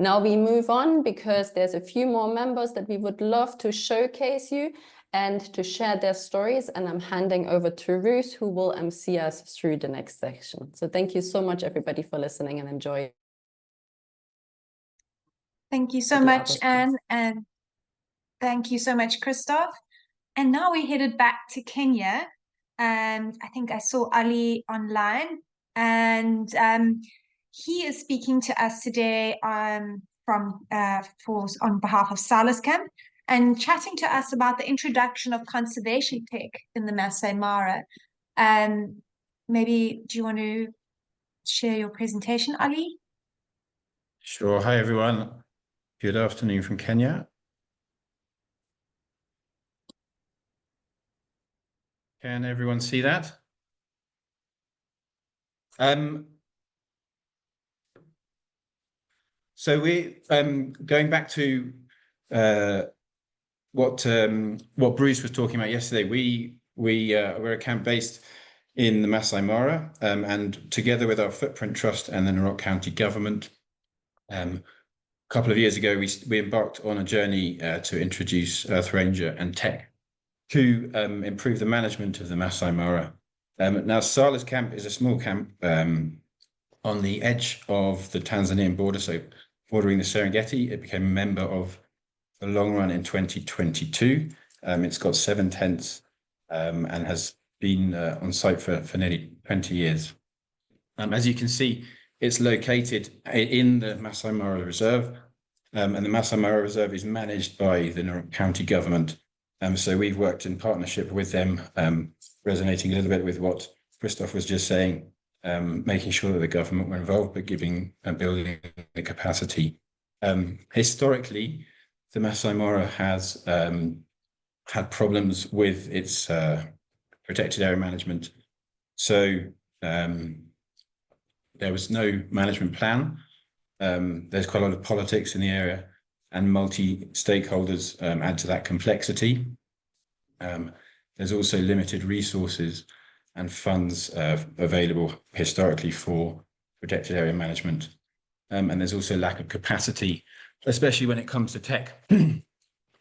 Now we move on because there's a few more members that we would love to showcase you and to share their stories. And I'm handing over to Ruth, who will MC us through the next section. So thank you so much, everybody, for listening and enjoy. Thank you so much, Anne, and thank you so much, Christoph. And now we headed back to Kenya. And I think I saw Ali online, and he is speaking to us today on behalf of Silas Camp and chatting to us about the introduction of conservation tech in the Masai Mara. Maybe do you want to share your presentation, Ali? Sure. Hi, everyone. Good afternoon from Kenya. Can everyone see that? So we're going back to what Bruce was talking about yesterday. We're a camp based in the Masai Mara, and together with our Footprint Trust and the Narok County government, a couple of years ago, we embarked on a journey to introduce Earth Ranger and tech to improve the management of the Masai Mara. Now, Silas Camp is a small camp on the edge of the Tanzanian border, so bordering the Serengeti. It became a member of the Long Run in 2022. It's got 7 tents and has been on site for nearly 20 years. As you can see, it's located in the Masai Mara Reserve, and the Masai Mara Reserve is managed by the Narok County government. So we've worked in partnership with them, resonating a little bit with what Christoph was just saying, making sure that the government were involved, but giving and building the capacity. Historically, the Masai Mara has had problems with its protected area management. So there was no management plan. There's quite a lot of politics in the area, and multi-stakeholders add to that complexity. There's also limited resources and funds available historically for protected area management. And there's also lack of capacity, especially when it comes to tech. And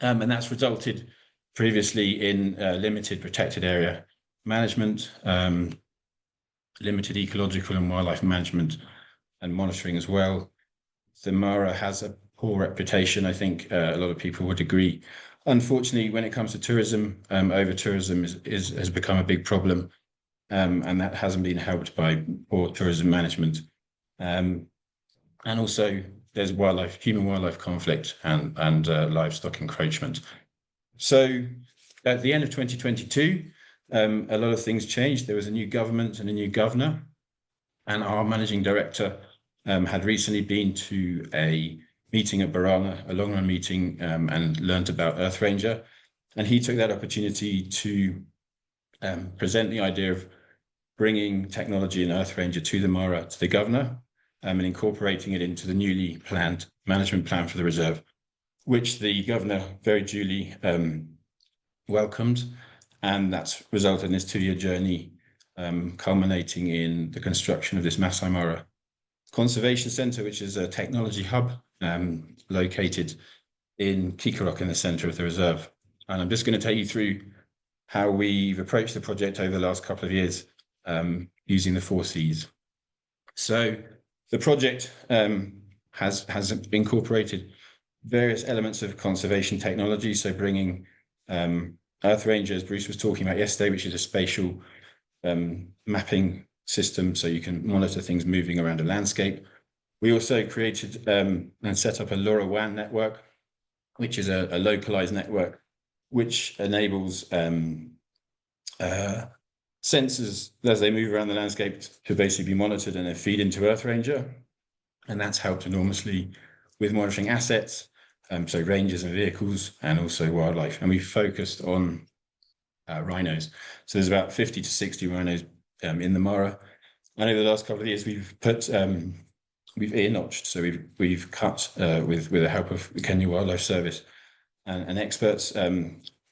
that's resulted previously in limited protected area management, limited ecological and wildlife management and monitoring as well. The Mara has a poor reputation. I think a lot of people would agree. Unfortunately, when it comes to tourism, over-tourism has become a big problem, and that hasn't been helped by poor tourism management. And also, there's human-wildlife conflict and livestock encroachment. So at the end of 2022, a lot of things changed. There was a new government and a new governor, and our managing director had recently been to a meeting at Barana, a long-run meeting, and learned about Earth Ranger. And he took that opportunity to present the idea of bringing technology in Earth Ranger to the Mara, to the governor, and incorporating it into the newly planned management plan for the reserve, which the governor very duly welcomed. And that's resulted in this 2-year journey, culminating in the construction of this Masai Mara Conservation Centre, which is a technology hub located in Kikarok in the centre of the reserve. And I'm just going to take you through how we've approached the project over the last couple of years using the 4 Cs. So the project has incorporated various elements of conservation technology, so bringing Earth Ranger, as Bruce was talking about yesterday, which is a spatial mapping system, so you can monitor things moving around a landscape. We also created and set up a LoRaWAN network, which is a localized network, which enables sensors as they move around the landscape to basically be monitored and then feed into Earth Ranger. And that's helped enormously with monitoring assets, so rangers and vehicles, and also wildlife. And we focused on rhinos. So there's about 50 to 60 rhinos in the Mara. And over the last couple of years, we've ear-notched, so we've cut with the help of the Kenya Wildlife Service and experts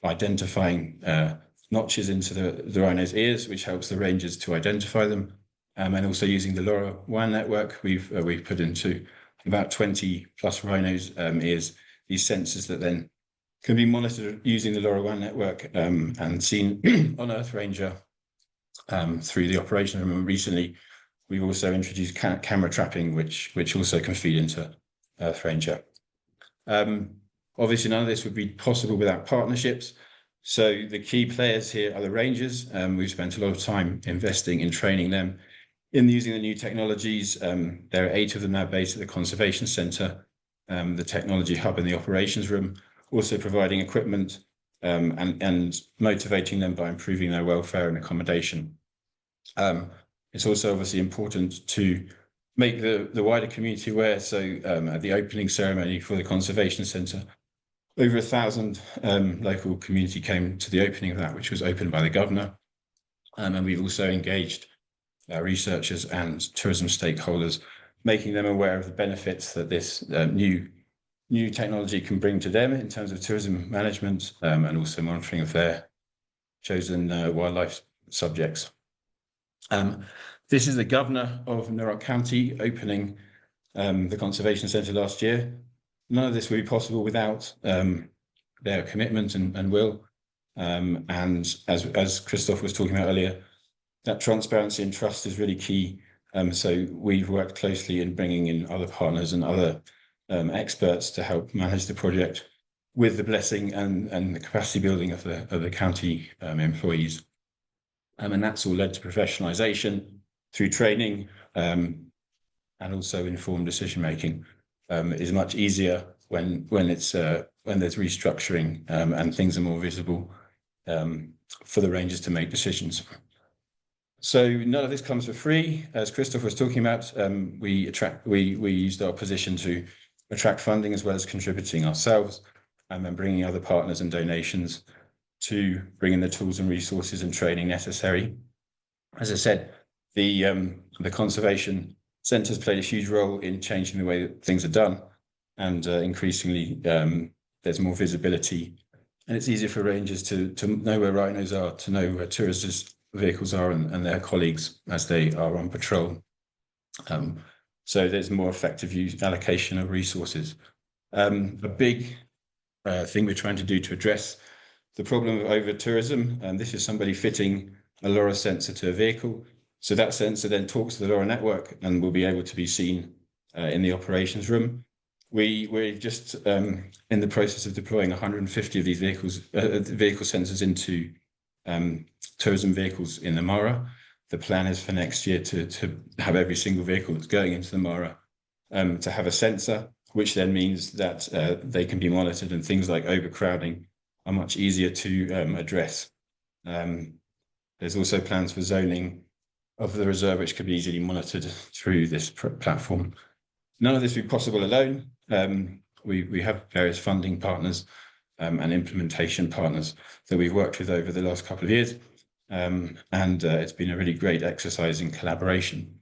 identifying notches into the rhino's ears, which helps the rangers to identify them. And also using the LoRaWAN network, we've put into about 20 plus rhinos is these sensors that then can be monitored using the LoRaWAN network and seen on Earth Ranger through the operation room. And recently, we've also introduced camera trapping, which also can feed into Earth Ranger. Obviously, none of this would be possible without partnerships. So the key players here are the rangers. We've spent a lot of time investing in training them in using the new technologies. There are 8 of them now based at the Conservation Centre, the Technology Hub and the Operations Room, also providing equipment and motivating them by improving their welfare and accommodation. It's also obviously important to make the wider community aware. So at the opening ceremony for the Conservation Centre, over 1,000 local community came to the opening of that, which was opened by the governor. And we've also engaged researchers and tourism stakeholders, making them aware of the benefits that this new technology can bring to them in terms of tourism management and also monitoring of their chosen wildlife subjects. This is the governor of Narok County opening the Conservation Centre last year. None of this would be possible without their commitment and will. And as Christoph was talking about earlier, that transparency and trust is really key. So we've worked closely in bringing in other partners and other experts to help manage the project with the blessing and the capacity building of the county employees. And that's all led to professionalisation through training and also informed decision making. Is much easier when there's restructuring and things are more visible for the rangers to make decisions. So none of this comes for free. As Christoph was talking about, we used our position to attract funding as well as contributing ourselves and then bringing other partners and donations to bring in the tools and resources and training necessary. As I said, the Conservation Centre has played a huge role in changing the way that things are done, and increasingly there's more visibility, and it's easier for rangers to know where rhinos are, to know where tourist vehicles are and their colleagues as they are on patrol. So there's more effective allocation of resources. A big thing we're trying to do to address the problem of over-tourism, and this is somebody fitting a LoRa sensor to a vehicle. So that sensor then talks to the LoRa network and will be able to be seen in the operations room. We're just in the process of deploying 150 of these vehicle sensors into tourism vehicles in the Mara. The plan is for next year to have every single vehicle that's going into the Mara to have a sensor, which then means that they can be monitored and things like overcrowding are much easier to address. There's also plans for zoning of the reserve, which could be easily monitored through this platform. None of this would be possible alone. We have various funding partners and implementation partners that we've worked with over the last couple of years. And it's been a really great exercise in collaboration.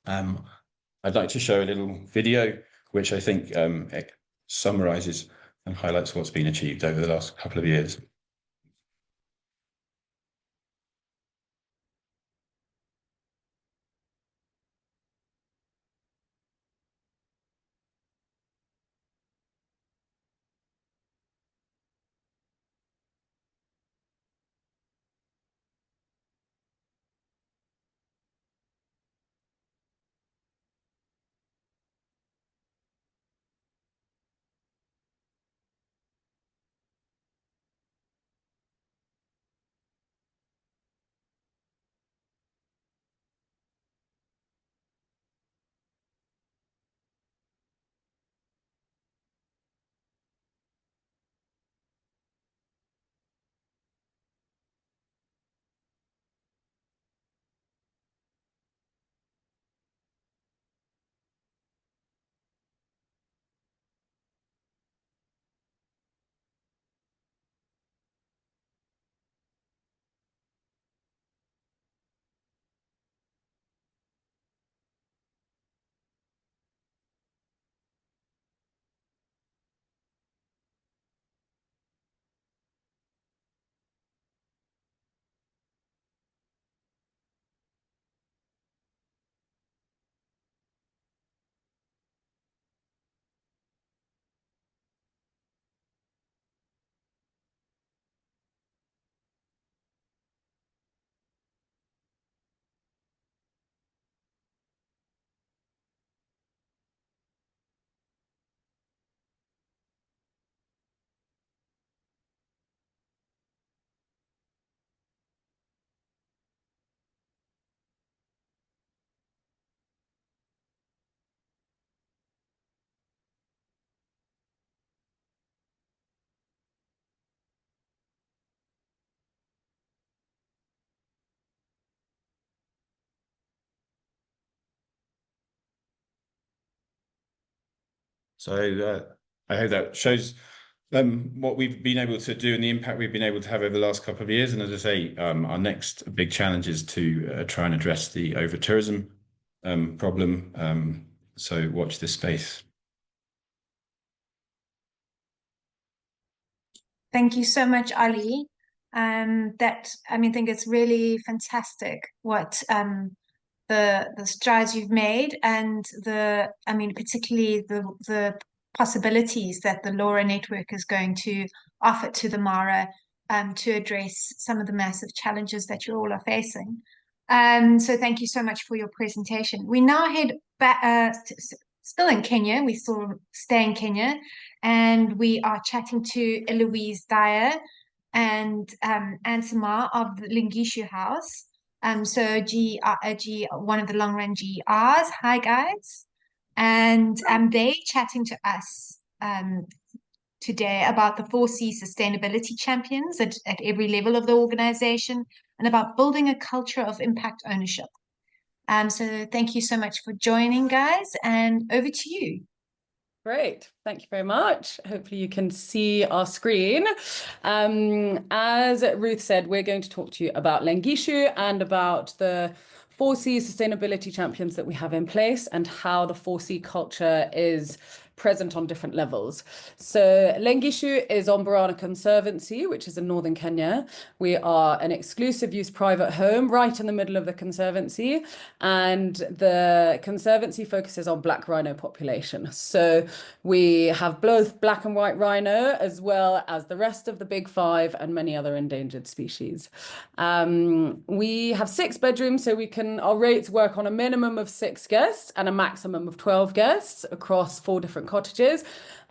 I'd like to show a little video, which I think summarizes and highlights what's been achieved over the last couple of years. So I hope that shows what we've been able to do and the impact we've been able to have over the last couple of years. And as I say, our next big challenge is to try and address the over-tourism problem. So watch this space. Thank you so much, Ali. I think it's really fantastic what the strides you've made, and particularly the possibilities that the LoRa network is going to offer to the Mara to address some of the massive challenges that you all are facing. So thank you so much for your presentation. We now head back, still in Kenya. We still stay in Kenya, and we are chatting to Eloise Dyer and Ansama of the Lingishu House. So one of the long run GRs. Hi guys, and they chatting to us today about the 4C sustainability champions at every level of the organization, and about building a culture of impact ownership. So thank you so much for joining, guys, and over to you. Great, thank you very much. Hopefully you can see our screen. As Ruth said, we're going to talk to you about Lingishu and about the 4C sustainability champions that we have in place and how the 4C culture is present on different levels. So Lingishu is on Borana Conservancy, which is in northern Kenya. We are an exclusive use private home right in the middle of the conservancy, and the conservancy focuses on black rhino population. So we have both black and white rhino, as well as the rest of the big five and many other endangered species. We have 6 bedrooms, so our rates work on a minimum of 6 guests and a maximum of 12 guests across 4 different cottages.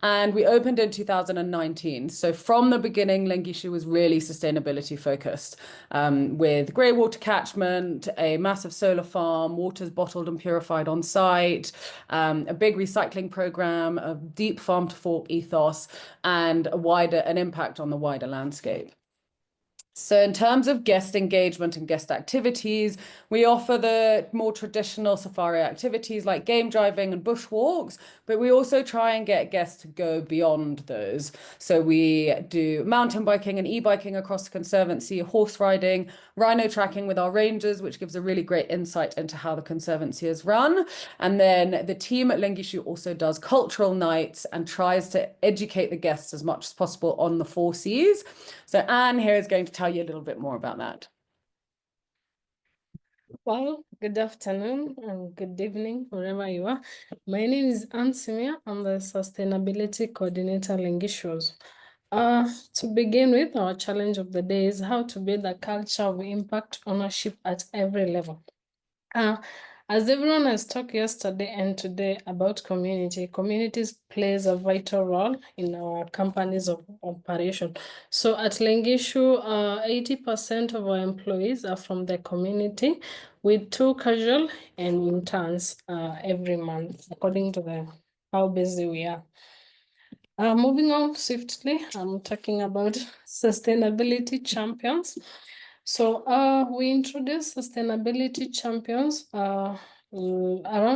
And we opened in 2019. So from the beginning, Lingishu was really sustainability focused, with grey water catchment, a massive solar farm, water's bottled and purified on site, a big recycling program, a deep farm to fork ethos, and an impact on the wider landscape. So in terms of guest engagement and guest activities, we offer the more traditional safari activities like game driving and bushwalks, but we also try and get guests to go beyond those. So we do mountain biking and e-biking across the conservancy, horse riding, rhino tracking with our rangers, which gives a really great insight into how the conservancy is run. And then the team at Lingishu also does cultural nights and tries to educate the guests as much as possible on the 4 Cs. So Anne here is going to tell you a little bit more about that. Well, good afternoon and good evening, wherever you are. My name is Anne Simia. I'm the Sustainability Coordinator Lingishu. To begin with, our challenge of the day is how to build a culture of impact ownership at every level. As everyone has talked yesterday and today about communities plays a vital role in our companies of operation. So at Lingishu, 80% of our employees are from the community, with 2 casual and interns every month, according to how busy we are. Moving on swiftly, I'm talking about sustainability champions. So we introduced sustainability champions around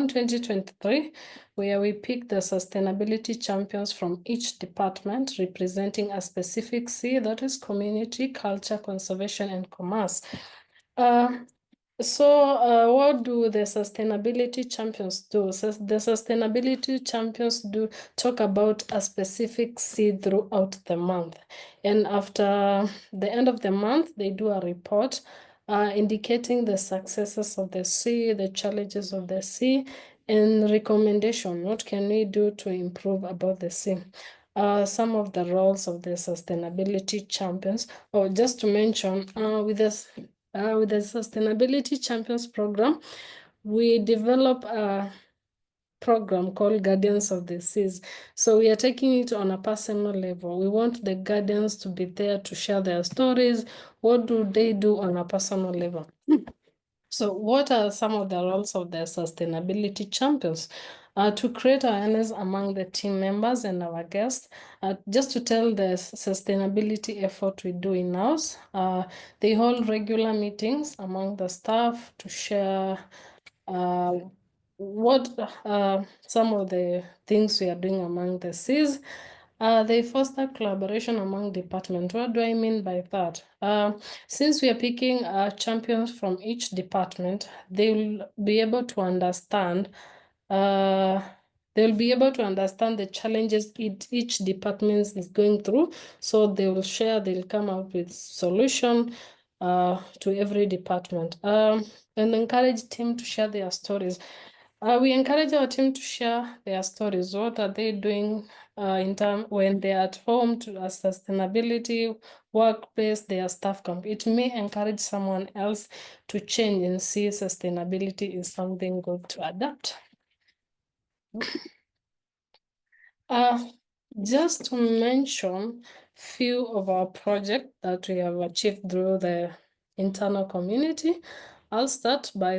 2023, where we picked the sustainability champions from each department representing a specific C, that is community, culture, conservation, and commerce. So what do the sustainability champions do? The sustainability champions do talk about a specific C throughout the month. And after the end of the month, they do a report indicating the successes of the C, the challenges of the C, and recommendation. What can we do to improve about the C? Some of the roles of the sustainability champions, or just to mention, with the Sustainability Champions program, we develop a program called Guardians of the Seas. So we are taking it on a personal level. We want the guardians to be there to share their stories. What do they do on a personal level? So what are some of the roles of the sustainability champions? To create awareness among the team members and our guests, just to tell the sustainability effort we do in-house. They hold regular meetings among the staff to share what some of the things we are doing among the Cs. They foster collaboration among departments. What do I mean by that? Since we are picking champions from each department, they will be able to understand the challenges each department is going through. So they will share, they'll come up with solution to every department. And encourage team to share their stories. We encourage our team to share their stories. What are they doing when they're at home to sustainability, workplace, their staff camp? It may encourage someone else to change and see sustainability is something good to adapt. Just to mention few of our projects that we have achieved through the internal community. I'll start by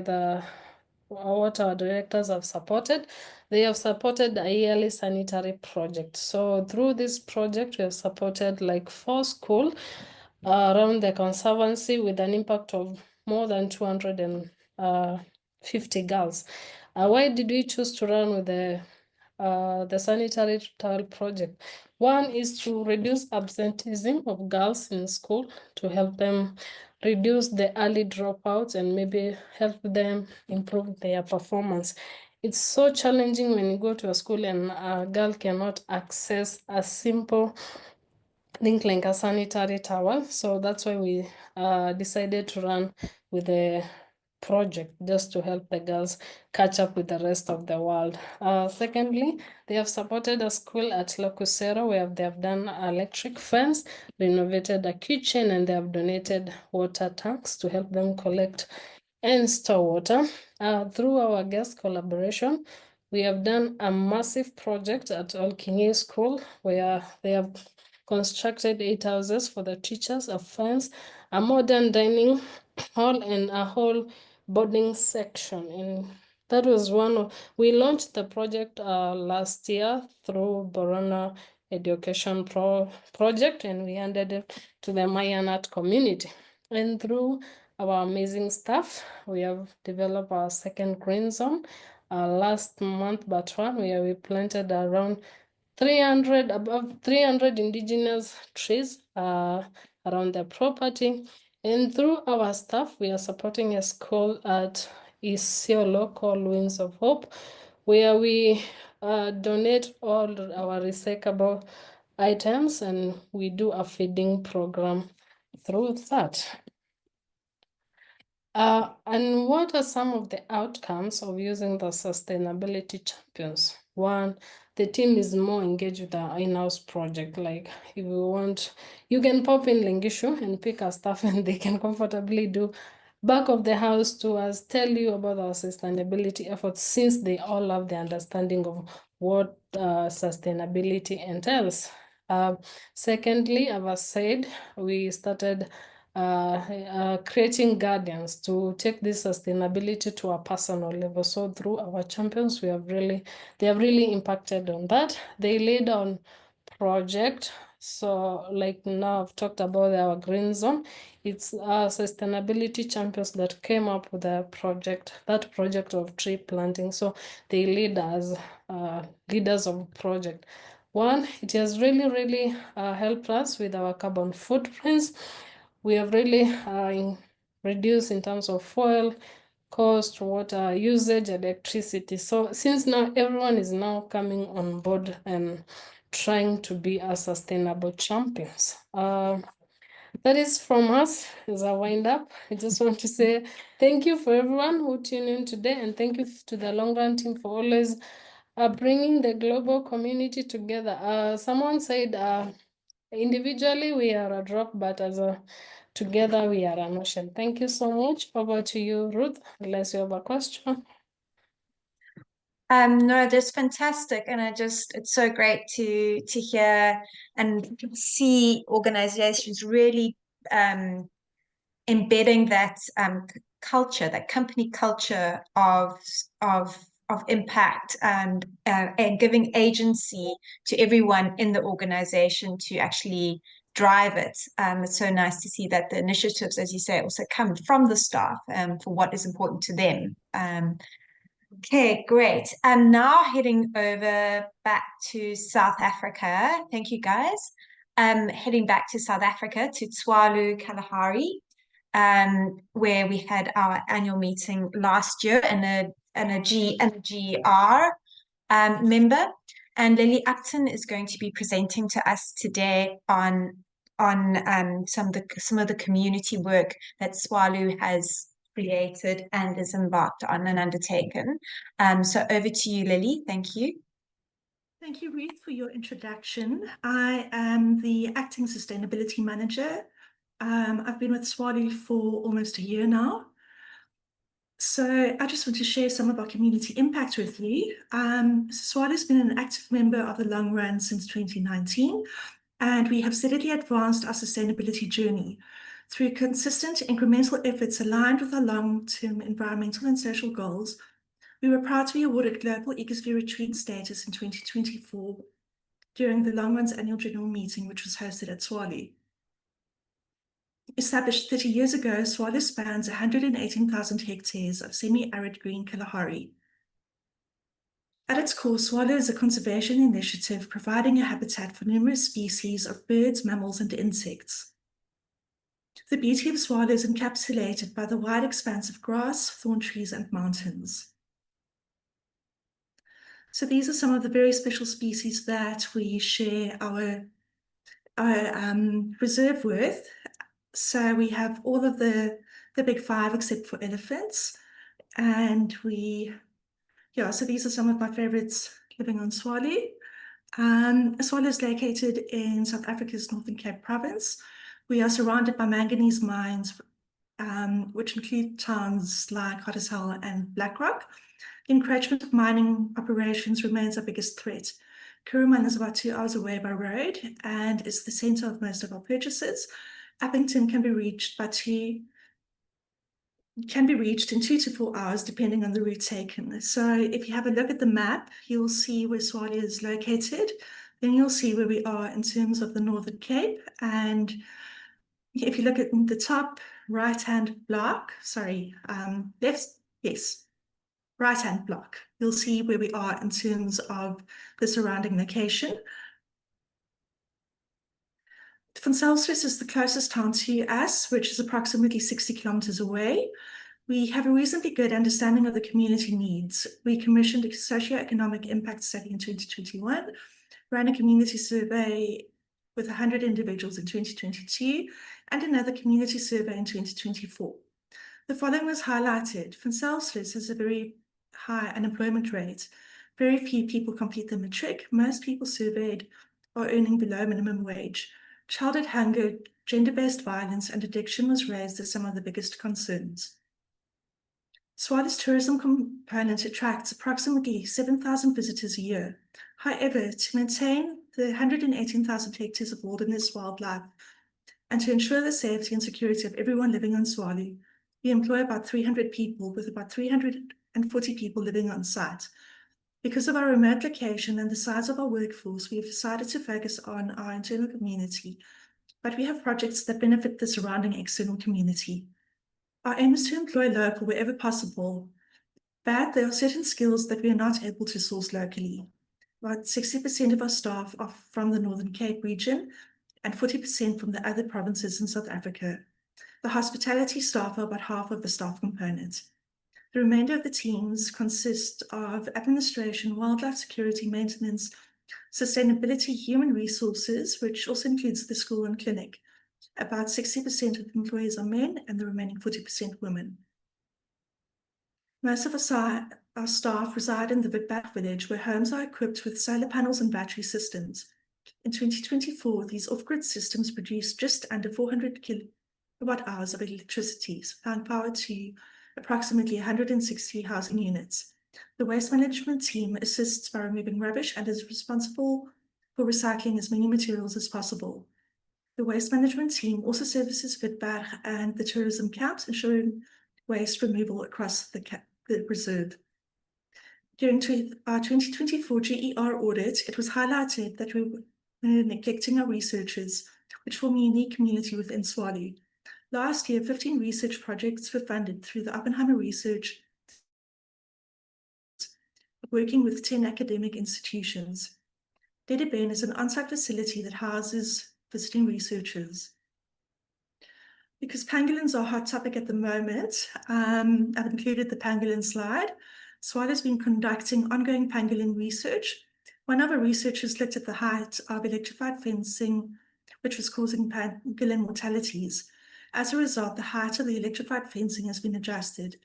what our directors have supported. They have supported a yearly sanitary project. So through this project, we have supported like 4 schools around the conservancy with an impact of more than 250 girls. Why did we choose to run with the sanitary towel project? One is to reduce absenteeism of girls in school, to help them reduce the early dropouts and maybe help them improve their performance. It's so challenging when you go to a school and a girl cannot access a simple thing like a sanitary towel. So that's why we decided to run with the project, just to help the girls catch up with the rest of the world. Secondly, they have supported a school at Locusero where they have done electric fence, renovated a kitchen, and they have donated water tanks to help them collect and store water. Through our guest collaboration, we have done a massive project at Olkinge School where they have constructed 8 houses for the teachers, a fence, a modern dining hall, and a whole boarding section. And that was we launched the project last year through Borana Education Project, and we handed it to the Mayanat community. And through our amazing staff, we have developed our second green zone last month, but where we planted around above 300 indigenous trees around the property. And through our staff, we are supporting a school at Isiolo called Winds of Hope, where we donate all our recyclable items and we do a feeding program through that. And what are some of the outcomes of using the sustainability champions? One, the team is more engaged with our in-house project. Like if you want, you can pop in Lengishu and pick our stuff and they can comfortably do back of the house to us, tell you about our sustainability efforts, since they all have the understanding of what sustainability entails. Secondly, as I said, we started creating guardians to take this sustainability to a personal level. So through our champions, they have really impacted on that. They laid on project. So like now I've talked about our green zone. It's our sustainability champions that came up with that project of tree planting. So they lead as leaders of project. One, it has really helped us with our carbon footprints. We have really reduced in terms of fuel cost, water usage, electricity. So since now everyone is now coming on board and trying to be a sustainable champions. That is from us as a wind up. I just want to say thank you for everyone who tuned in today, and thank you to the Long Run team for always bringing the global community together. Someone said individually we are a drop, but together we are an ocean. Thank you so much. Over to you, Ruth, unless you have a question. No, that's fantastic, and it's so great to hear and see organizations really embedding that culture, that company culture of impact, and giving agency to everyone in the organization to actually drive it. It's so nice to see that the initiatives, as you say, also come from the staff for what is important to them. Okay, great. I'm now heading over back to South Africa. Thank you, guys. Heading back to South Africa to Tswalu, Kalahari, where we had our annual meeting last year and a GR member. And Lily Upton is going to be presenting to us today on some of the community work that Tswalu has created and is embarked on and undertaken. So over to you, Lily. Thank you. Thank you, Ruth, for your introduction. I am the Acting Sustainability Manager. I've been with Tswalu for almost a year now. So I just want to share some of our community impact with you. Tswalu has been an active member of the Long Run since 2019, and we have steadily advanced our sustainability journey through consistent incremental efforts aligned with our long-term environmental and social goals. We were proud to be awarded Global Ecosphere Retreat status in 2024 during the Long Run's annual general meeting, which was hosted at Tswalu. Established 30 years ago, Tswalu spans 118,000 hectares of semi-arid green Kalahari. At its core, Tswalu is a conservation initiative providing a habitat for numerous species of birds, mammals, and insects. The beauty of Tswalu is encapsulated by the wide expanse of grass, thorn trees, and mountains. So these are some of the very special species that we share our reserve with. So we have all of the big five except for elephants. And so these are some of my favorites living on Tswalu. Tswalu is located in South Africa's Northern Cape province. We are surrounded by manganese mines, which include towns like Hotazel and Blackrock. The encroachment of mining operations remains our biggest threat. Kuruman is about 2 hours away by road and is the center of most of our purchases. Uppington can be reached in 2 to 4 hours, depending on the route taken. So if you have a look at the map, you'll see where Tswalu is located. Then you'll see where we are in terms of the Northern Cape. And if you look at the top right-hand block, right-hand block, you'll see where we are in terms of the surrounding location. Van Zelfsluis is the closest town to us, which is approximately 60 kilometers away. We have a reasonably good understanding of the community needs. We commissioned a socioeconomic impact study in 2021, ran a community survey with 100 individuals in 2022, and another community survey in 2024. The following was highlighted. Van Zelfsluis has a very high unemployment rate. Very few people complete the matric. Most people surveyed are earning below minimum wage. Childhood hunger, gender-based violence, and addiction was raised as some of the biggest concerns. Tswalu's tourism component attracts approximately 7,000 visitors a year. However, to maintain the 118,000 hectares of wilderness wildlife and to ensure the safety and security of everyone living on Tswalu, we employ about 300 people, with about 340 people living on site. Because of our remote location and the size of our workforce, we have decided to focus on our internal community, but we have projects that benefit the surrounding external community. Our aim is to employ local wherever possible, but there are certain skills that we are not able to source locally. About 60% of our staff are from the Northern Cape region and 40% from the other provinces in South Africa. The hospitality staff are about half of the staff component. The remainder of the teams consist of administration, wildlife security, maintenance, sustainability, human resources, which also includes the school and clinic. About 60% of employees are men and the remaining 40% women. Most of our staff reside in the Witbach village, where homes are equipped with solar panels and battery systems. In 2024, these off-grid systems produced just under 400 kilowatt hours of electricity, supplying power to approximately 160 housing units. The waste management team assists by removing rubbish and is responsible for recycling as many materials as possible. The waste management team also services Witbach and the tourism camps, ensuring waste removal across the reserve. During our 2024 GER audit, it was highlighted that we were neglecting our researchers, which form a unique community within Tswalu. Last year, 15 research projects were funded through the Oppenheimer Research working with 10 academic institutions. Dedeben is an on-site facility that houses visiting researchers. Because pangolins are a hot topic at the moment, I've included the pangolin slide. Swale has been conducting ongoing pangolin research. One of our researchers looked at the height of electrified fencing, which was causing pangolin mortalities. As a result, the height of the electrified fencing has been adjusted,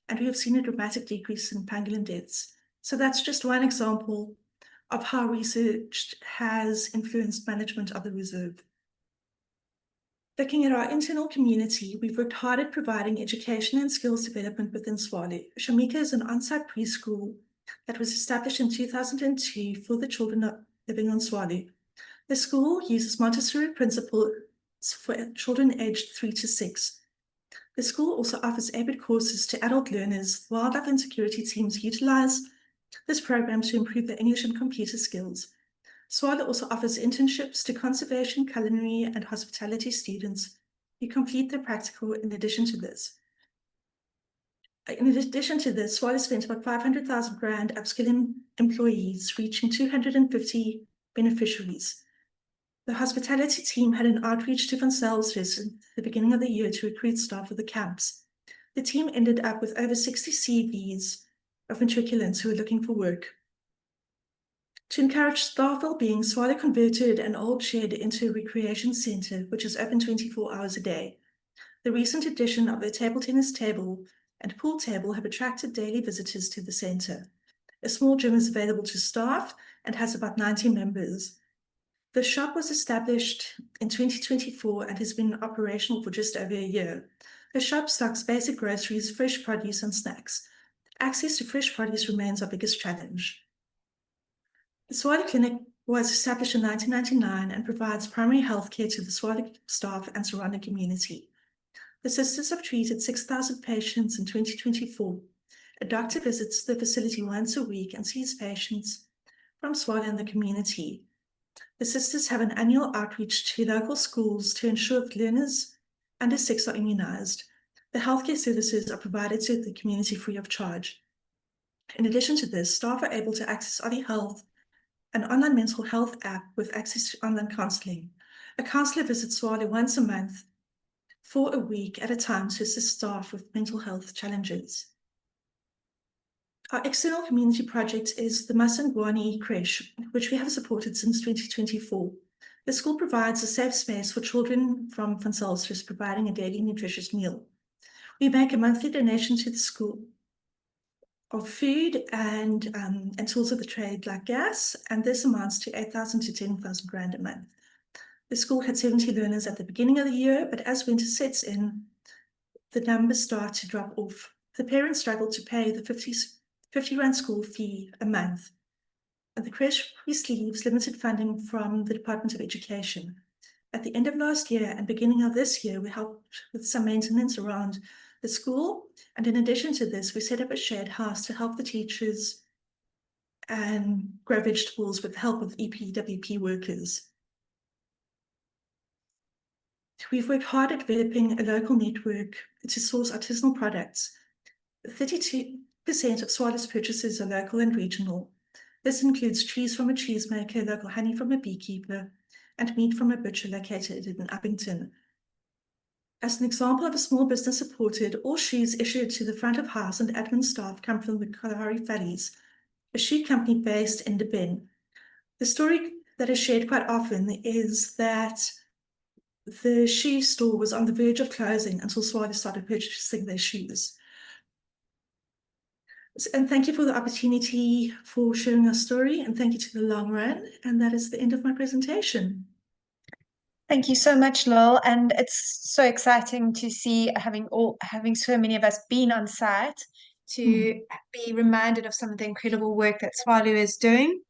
and we have seen a dramatic decrease in pangolin deaths. So that's just one example of how research has influenced management of the reserve. Looking at our internal community, we've worked hard at providing education and skills development within Swale. Shamika is an on-site preschool that was established in 2002 for the children living on Swale. The school uses Montessori principles for children aged 3 to 6. The school also offers ABIT courses to adult learners. Wildlife and security teams utilize this program to improve their English and computer skills. Swale also offers internships to conservation, culinary, and hospitality students who complete their practical in addition to this. Swale spent about 500,000 Rand upskilling employees, reaching 250 beneficiaries. The hospitality team had an outreach to Van Zelstres at the beginning of the year to recruit staff for the camps. The team ended up with over 60 CVs of matriculants who were looking for work. To encourage staff well-being, Swale converted an old shed into a recreation centre, which is open 24 hours a day. The recent addition of a table tennis table and pool table have attracted daily visitors to the centre. A small gym is available to staff and has about 90 members. The shop was established in 2024 and has been operational for just over a year. The shop stocks basic groceries, fresh produce, and snacks. Access to fresh produce remains our biggest challenge. The Swale Clinic was established in 1999 and provides primary health care to the Swale staff and surrounding community. The sisters have treated 6,000 patients in 2024. A doctor visits the facility once a week and sees patients from Swale and the community. The sisters have an annual outreach to local schools to ensure that learners under 6 are immunized. The healthcare services are provided to the community free of charge. In addition to this, staff are able to access Oli Health, an online mental health app with access to online counselling. A counsellor visits Swale once a month for a week at a time to assist staff with mental health challenges. Our external community project is the Masangwani Creche, which we have supported since 2024. The school provides a safe space for children from Van Zelstres, providing a daily nutritious meal. We make a monthly donation to the school of food and tools of the trade like gas, and this amounts to 8,000 to 10,000 Rand a month. The school had 70 learners at the beginning of the year, but as winter sets in, the numbers start to drop off. The parents struggle to pay the 50 Rand school fee a month, and the creche receives limited funding from the Department of Education. At the end of last year and beginning of this year, we helped with some maintenance around the school, and in addition to this, we set up a shared house to help the teachers and grow vegetables with the help of EPWP workers. We've worked hard at developing a local network to source artisanal products. 32% of Swale's purchases are local and regional. This includes cheese from a cheesemaker, local honey from a beekeeper, and meat from a butcher located in Uppington. As an example of a small business supported, all shoes issued to the front of house and admin staff come from the Kalahari Valleys, a shoe company based in Durban. The story that is shared quite often is that the shoe store was on the verge of closing until Swale started purchasing their shoes. And thank you for the opportunity for sharing our story, and thank you to the Long Run. And that is the end of my presentation. Thank you so much, Lil. And it's so exciting to see having so many of us been on site to be reminded of some of the incredible work that Swale is doing.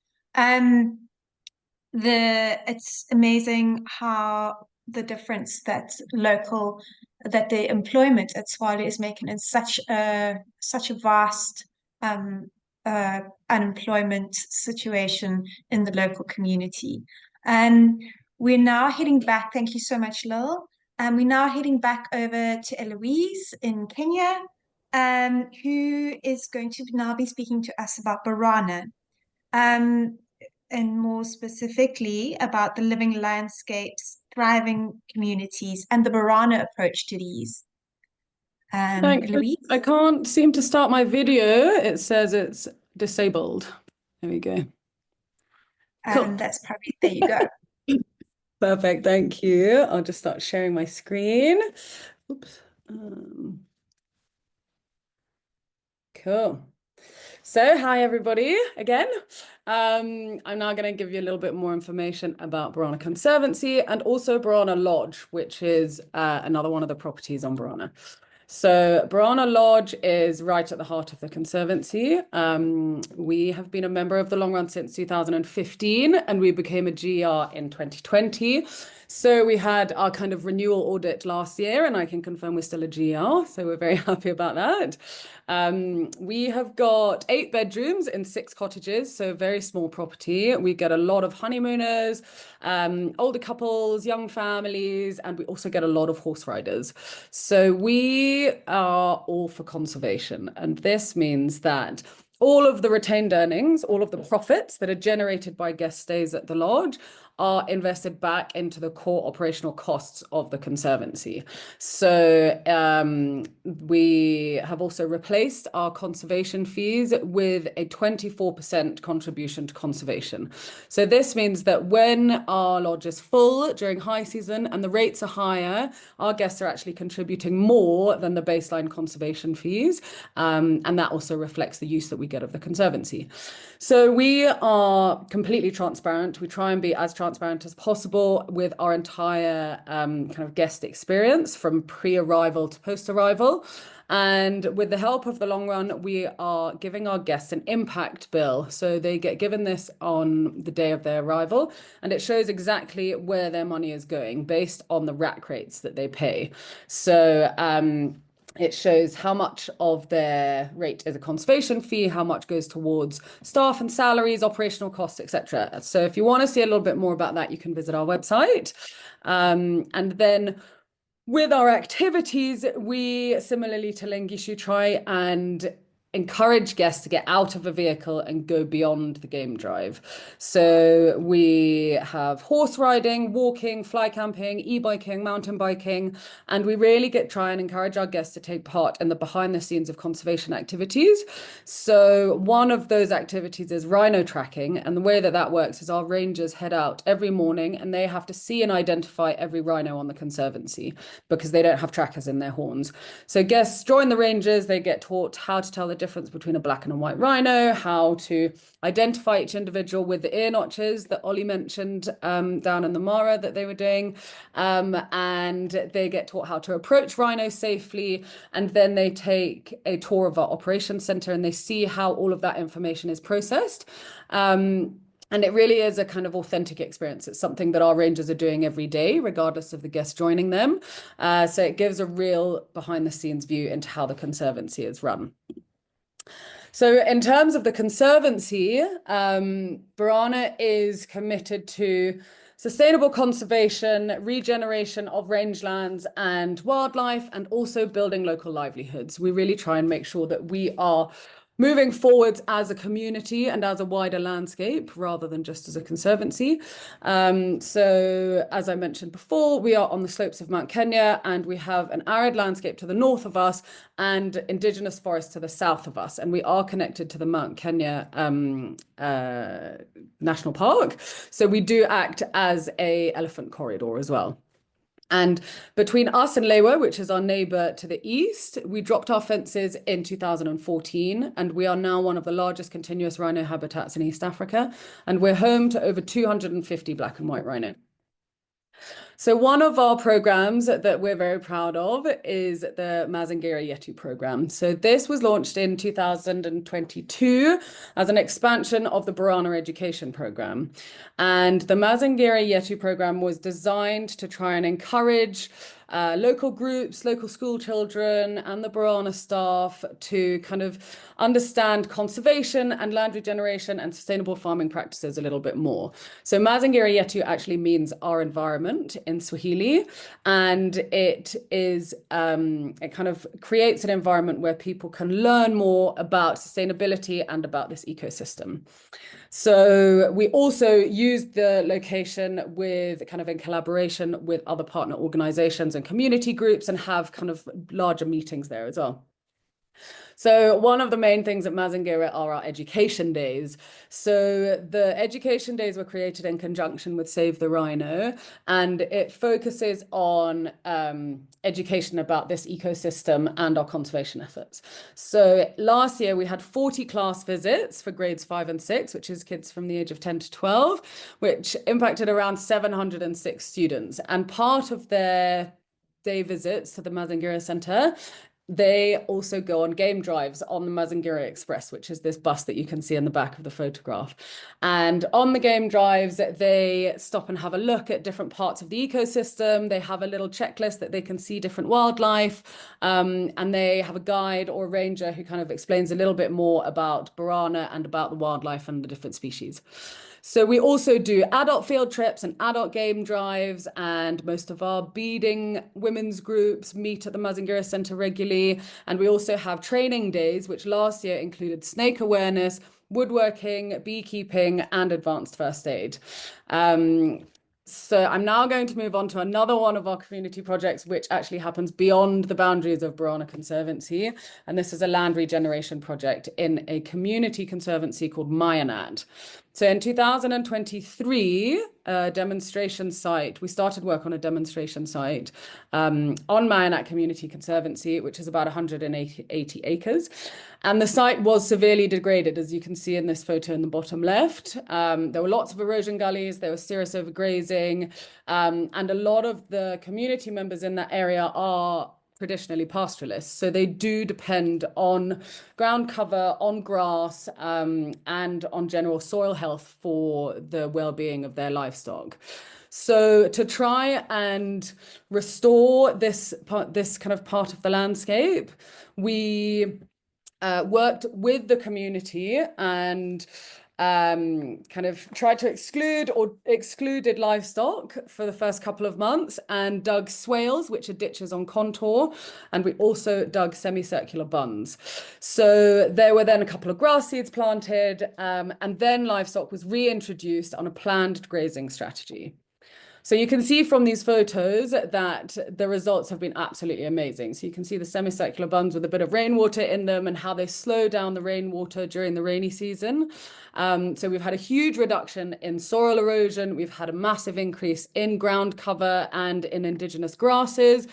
It's amazing how the difference that the employment at Swale is making in such a vast unemployment situation in the local community. We're now heading back. Thank you so much, Lil. We're now heading back over to Eloise in Kenya. who is going to now be speaking to us about Borana, and more specifically about the living landscapes, thriving communities, and the Borana approach to these. Louise? I can't seem to start my video. It says it's disabled. There we go. Cool. That's probably, there you go. Perfect, thank you. I'll just start sharing my screen. Oops. Cool. So, hi everybody again. I'm now going to give you a little bit more information about Borana Conservancy and also Borana Lodge, which is another one of the properties on Borana. So Borana Lodge is right at the heart of the Conservancy. We have been a member of the long run since 2015 and we became a GR in 2020. So we had our kind of renewal audit last year and I can confirm we're still a GR. So we're very happy about that. We have got 8 bedrooms in 6 cottages, so very small property. We get a lot of honeymooners, older couples, young families, and we also get a lot of horse riders. So we are all for conservation. And this means that all of the retained earnings, all of the profits that are generated by guest stays at the lodge are invested back into the core operational costs of the Conservancy. So we have also replaced our conservation fees with a 24% contribution to conservation. So this means that when our lodge is full during high season and the rates are higher, our guests are actually contributing more than the baseline conservation fees. And that also reflects the use that we get of the Conservancy. So we are completely transparent. We try and be as transparent as possible with our entire kind of guest experience from pre-arrival to post-arrival. And with the help of the long run, we are giving our guests an impact bill. So they get given this on the day of their arrival, and it shows exactly where their money is going based on the rack rates that they pay. So it shows how much of their rate is a conservation fee, how much goes towards staff and salaries, operational costs, etc. So if you want to see a little bit more about that, you can visit our website. And then with our activities, we, similarly to Lengishu, try and encourage guests to get out of a vehicle and go beyond the game drive. So we have horse riding, walking, fly camping, e-biking, mountain biking, and we really try and encourage our guests to take part in the behind the scenes of conservation activities. So one of those activities is rhino tracking, and the way that that works is our rangers head out every morning and they have to see and identify every rhino on the Conservancy because they don't have trackers in their horns. So guests join the rangers, they get taught how to tell the difference between a black and a white rhino, how to identify each individual with the ear notches that Ollie mentioned down in the Mara that they were doing, and they get taught how to approach rhinos safely, and then they take a tour of our operations center and they see how all of that information is processed. And it really is a kind of authentic experience. It's something that our rangers are doing every day, regardless of the guests joining them. So it gives a real behind the scenes view into how the Conservancy is run. So in terms of the Conservancy, Borana is committed to sustainable conservation, regeneration of rangelands and wildlife, and also building local livelihoods. We really try and make sure that we are moving forwards as a community and as a wider landscape rather than just as a Conservancy. So as I mentioned before, we are on the slopes of Mount Kenya and we have an arid landscape to the north of us and indigenous forest to the south of us. And we are connected to the Mount Kenya National Park. So we do act as an elephant corridor as well. And between us and Lewa, which is our neighbour to the east, we dropped our fences in 2014, and we are now one of the largest continuous rhino habitats in East Africa, and we're home to over 250 black and white rhino. So one of our programs that we're very proud of is the Mazingira Yetu program. So this was launched in 2022 as an expansion of the Borana education program. And the Mazingira Yetu program was designed to try and encourage local groups, local school children, and the Borana staff to kind of understand conservation and land regeneration and sustainable farming practices a little bit more. So Mazingira Yetu actually means our environment in Swahili, and it is it kind of creates an environment where people can learn more about sustainability and about this ecosystem. So we also used the location with kind of in collaboration with other partner organizations and community groups and have kind of larger meetings there as well. So one of the main things at Mazingira are our education days. So the education days were created in conjunction with Save the Rhino, and it focuses on education about this ecosystem and our conservation efforts. So last year we had 40 class visits for grades 5 and 6, which is kids from the age of 10 to 12, which impacted around 706 students. And part of their day visits to the Mazingira Center, they also go on game drives on the Mazingira Express, which is this bus that you can see in the back of the photograph. And on the game drives, they stop and have a look at different parts of the ecosystem. They have a little checklist that they can see different wildlife, and they have a guide or a ranger who kind of explains a little bit more about Borana and about the wildlife and the different species. So we also do adult field trips and adult game drives, and most of our beading women's groups meet at the Mazingira Center regularly. And we also have training days, which last year included snake awareness, woodworking, beekeeping, and advanced first aid. So I'm now going to move on to another one of our community projects, which actually happens beyond the boundaries of Borana Conservancy. And this is a land regeneration project in a community conservancy called Mayanat. So in 2023, a demonstration site, we started work on a demonstration site on Mayanat Community Conservancy, which is about 180 acres. And the site was severely degraded, as you can see in this photo in the bottom left. There were lots of erosion gullies, there was serious overgrazing, and a lot of the community members in that area are traditionally pastoralists. So they do depend on ground cover, on grass, and on general soil health for the well-being of their livestock. So to try and restore this kind of part of the landscape, we worked with the community and kind of tried to excluded livestock for the first couple of months and dug swales, which are ditches on contour, and we also dug semicircular bunds. So there were then a couple of grass seeds planted, and then livestock was reintroduced on a planned grazing strategy. So you can see from these photos that the results have been absolutely amazing. So you can see the semicircular bunds with a bit of rainwater in them and how they slow down the rainwater during the rainy season. So we've had a huge reduction in soil erosion. We've had a massive increase in ground cover and in indigenous grasses.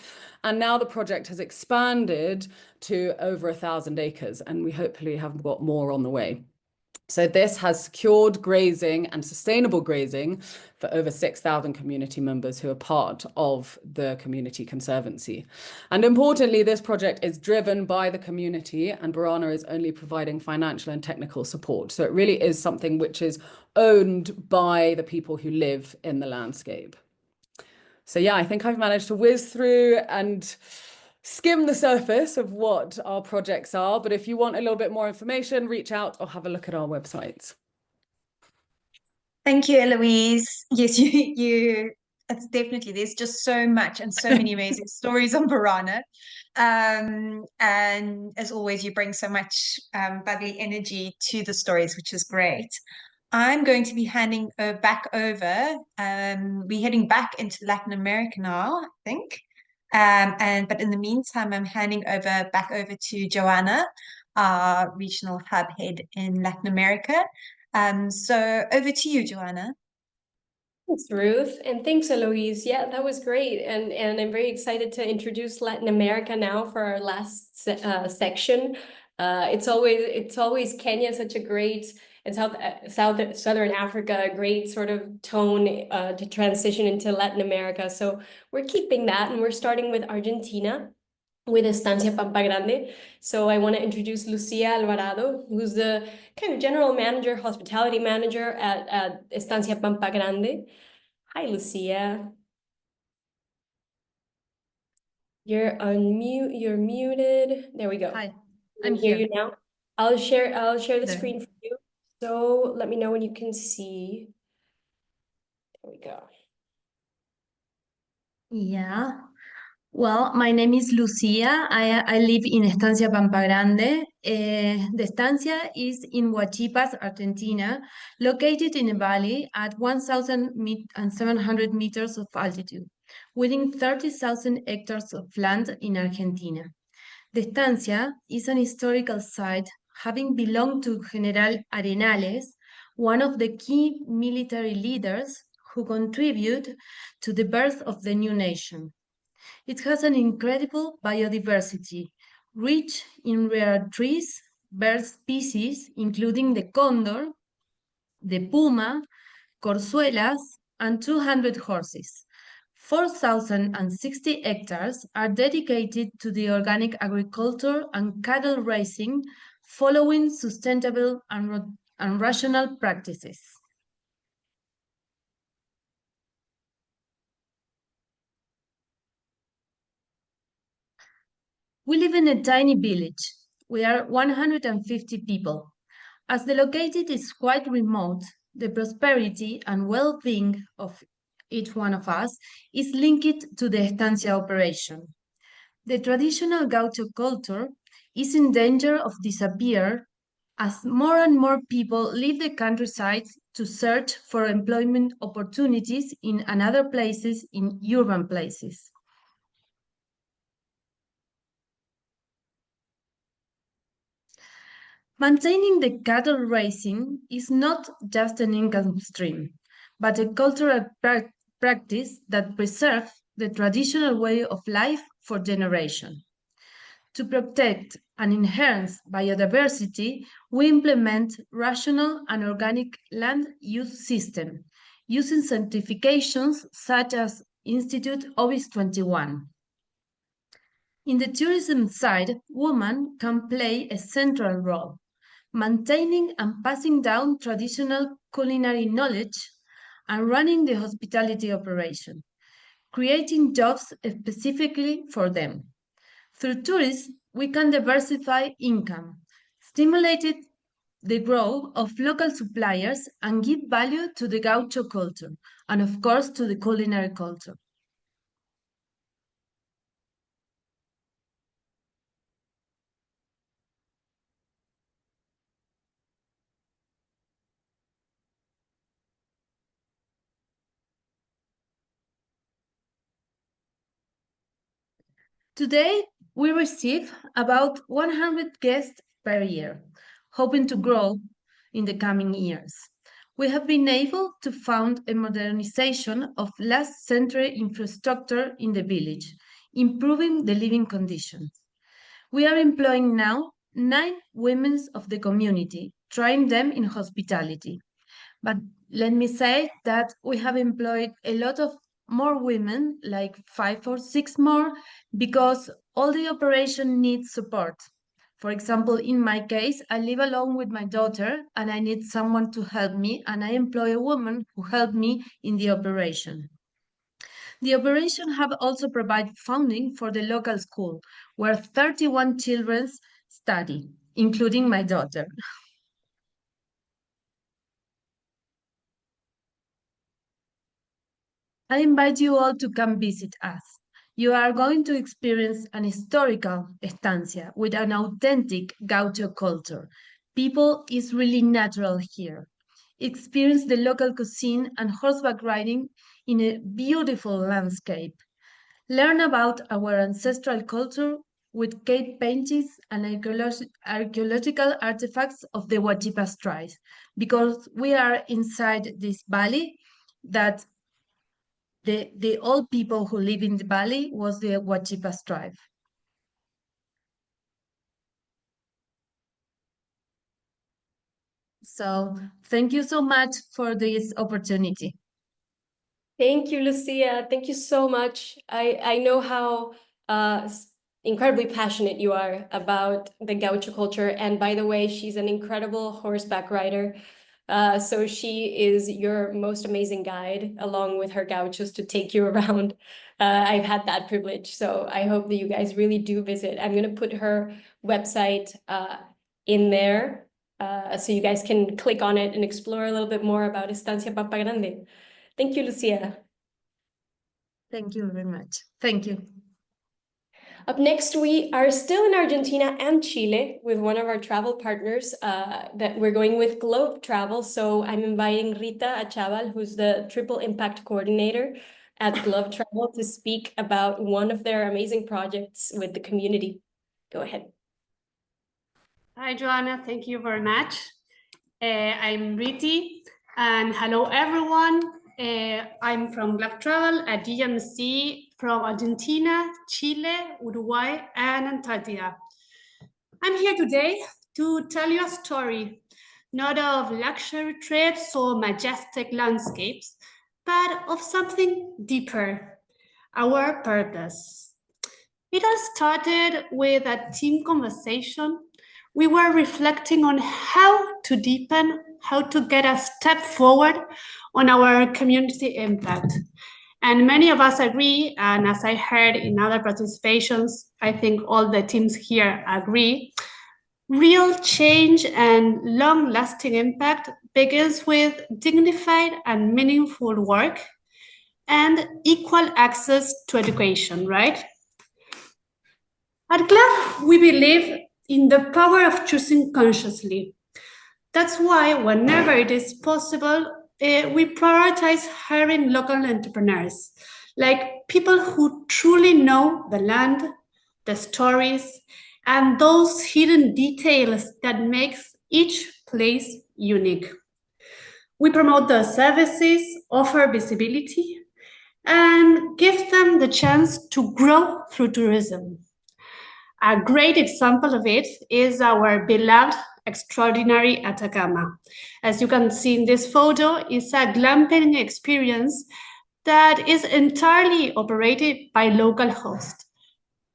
And now the project has expanded to over 1,000 acres, and we hopefully have got more on the way. So this has secured grazing and sustainable grazing for over 6,000 community members who are part of the Community Conservancy. And importantly, this project is driven by the community, and Borana is only providing financial and technical support. So it really is something which is owned by the people who live in the landscape. So yeah, I think I've managed to whiz through and skim the surface of what our projects are, but if you want a little bit more information, reach out or have a look at our websites. Thank you, Eloise. Yes, it's definitely, there's just so much and so many amazing stories on Borana. And as always, you bring so much bubbly energy to the stories, which is great. I'm going to be handing back over. We're heading back into Latin America now, I think. But in the meantime, I'm handing back over to Joanna, our regional hub head in Latin America. So over to you, Joanna. Thanks, Ruth, and thanks, Eloise. Yeah, that was great, and I'm very excited to introduce Latin America now for our last section. It's always Kenya, such a great, and Southern Africa, a great sort of tone to transition into Latin America. So we're keeping that, and we're starting with Argentina, with Estancia Pampa Grande. So I want to introduce Lucia Alvarado, who's the kind of general manager, hospitality manager at Estancia Pampa Grande. Hi, Lucia. You're unmute. You're muted. There we go. Hi, I I'm can hear here. you now. I'll share the There. screen for you. So let me know when you can see. There we go. Yeah. Well, my name is Lucia. I live in Estancia Pampa Grande. The estancia is in Huachipas, Argentina, located in a valley at 1,700 meters of altitude, within 30,000 hectares of land in Argentina. The estancia is an historical site having belonged to General Arenales, one of the key military leaders who contributed to the birth of the new nation. It has an incredible biodiversity, rich in rare trees, bird species, including the condor, the puma, corzuelas, and 200 horses. 4,060 hectares are dedicated to the organic agriculture and cattle raising, following sustainable and rational practices. We live in a tiny village. We are 150 people. As the location is quite remote, the prosperity and well-being of each one of us is linked to the estancia operation. The traditional gaucho culture is in danger of disappear as more and more people leave the countryside to search for employment opportunities in other places, in urban places. Maintaining the cattle raising is not just an income stream, but a cultural practice that preserves the traditional way of life for generations. To protect and enhance biodiversity, we implement rational and organic land use system using certifications such as Institute Ovis 21. In the tourism side, women can play a central role, maintaining and passing down traditional culinary knowledge and running the hospitality operation, creating jobs specifically for them. Through tourism, we can diversify income, stimulate the growth of local suppliers, and give value to the gaucho culture, and of course to the culinary culture. Today, we receive about 100 guests per year, hoping to grow in the coming years. We have been able to fund a modernization of last century infrastructure in the village, improving the living conditions. We are employing now 9 women of the community, trying them in hospitality. But let me say that we have employed a lot of more women, like 5 or 6 more, because all the operation needs support. For example, in my case, I live alone with my daughter and I need someone to help me, and I employ a woman who helped me in the operation. The operation have also provided funding for the local school, where 31 children study, including my daughter. I invite you all to come visit us. You are going to experience an historical estancia with an authentic gaucho culture. People is really natural here. Experience the local cuisine and horseback riding in a beautiful landscape. Learn about our ancestral culture with cave paintings and archaeological artifacts of the Huachipas tribe, because we are inside this valley that the old people who live in the valley was the Huachipas tribe. So thank you so much for this opportunity. Thank you, Lucia. Thank you so much. I know how incredibly passionate you are about the gaucho culture. And by the way, she's an incredible horseback rider. So she is your most amazing guide, along with her gauchos, to take you around. I've had that privilege, so I hope that you guys really do visit. I'm going to put her website in there, so you guys can click on it and explore a little bit more about Estancia Pampa Grande. Thank you, Lucia. Thank you very much. Thank you. Up next, we are still in Argentina and Chile with one of our travel partners that we're going with Globe Travel. So I'm inviting Rita Achaval, who's the Triple Impact Coordinator at Globe Travel, to speak about one of their amazing projects with the community. Go ahead. Hi, Joanna. Thank you very much. I'm Riti, and hello, everyone. I'm from Globe Travel at DMC from Argentina, Chile, Uruguay, and Antarctica. I'm here today to tell you a story, not of luxury trips or majestic landscapes, but of something deeper, our purpose. It all started with a team conversation. We were reflecting on how to deepen, how to get a step forward on our community impact. And many of us agree, and as I heard in other participations, I think all the teams here agree, real change and long-lasting impact begins with dignified and meaningful work and equal access to education, right? At GLAD, we believe in the power of choosing consciously. That's why whenever it is possible, we prioritize hiring local entrepreneurs, like people who truly know the land, the stories, and those hidden details that make each place unique. We promote the services, offer visibility, and give them the chance to grow through tourism. A great example of it is our beloved extraordinary Atacama. As you can see in this photo, it's a glamping experience that is entirely operated by local hosts.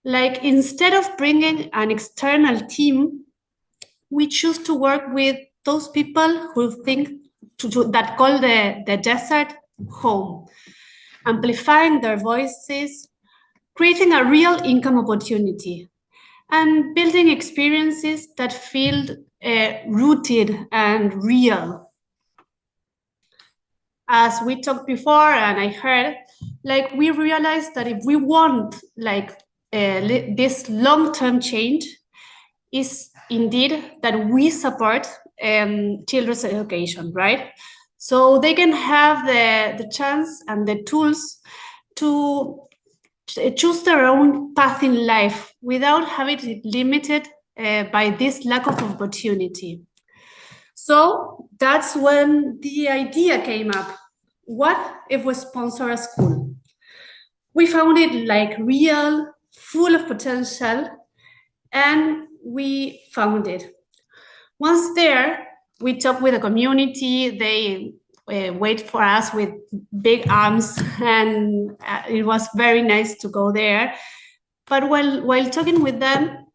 Like, instead of bringing an external team, we choose to work with those people who think that call the desert home, amplifying their voices, creating a real income opportunity, and building experiences that feel rooted and real. As we talked before, and I heard, like, we realized that if we want this long-term change, is indeed that we support children's education, right? So they can have the chance and the tools to choose their own path in life without having it limited by this lack of opportunity. So that's when the idea came up. What if we sponsor a school? We found it like real, full of potential, and we found it. Once there, we talked with the community. They wait for us with big arms, and it was very nice to go there. But while talking with them,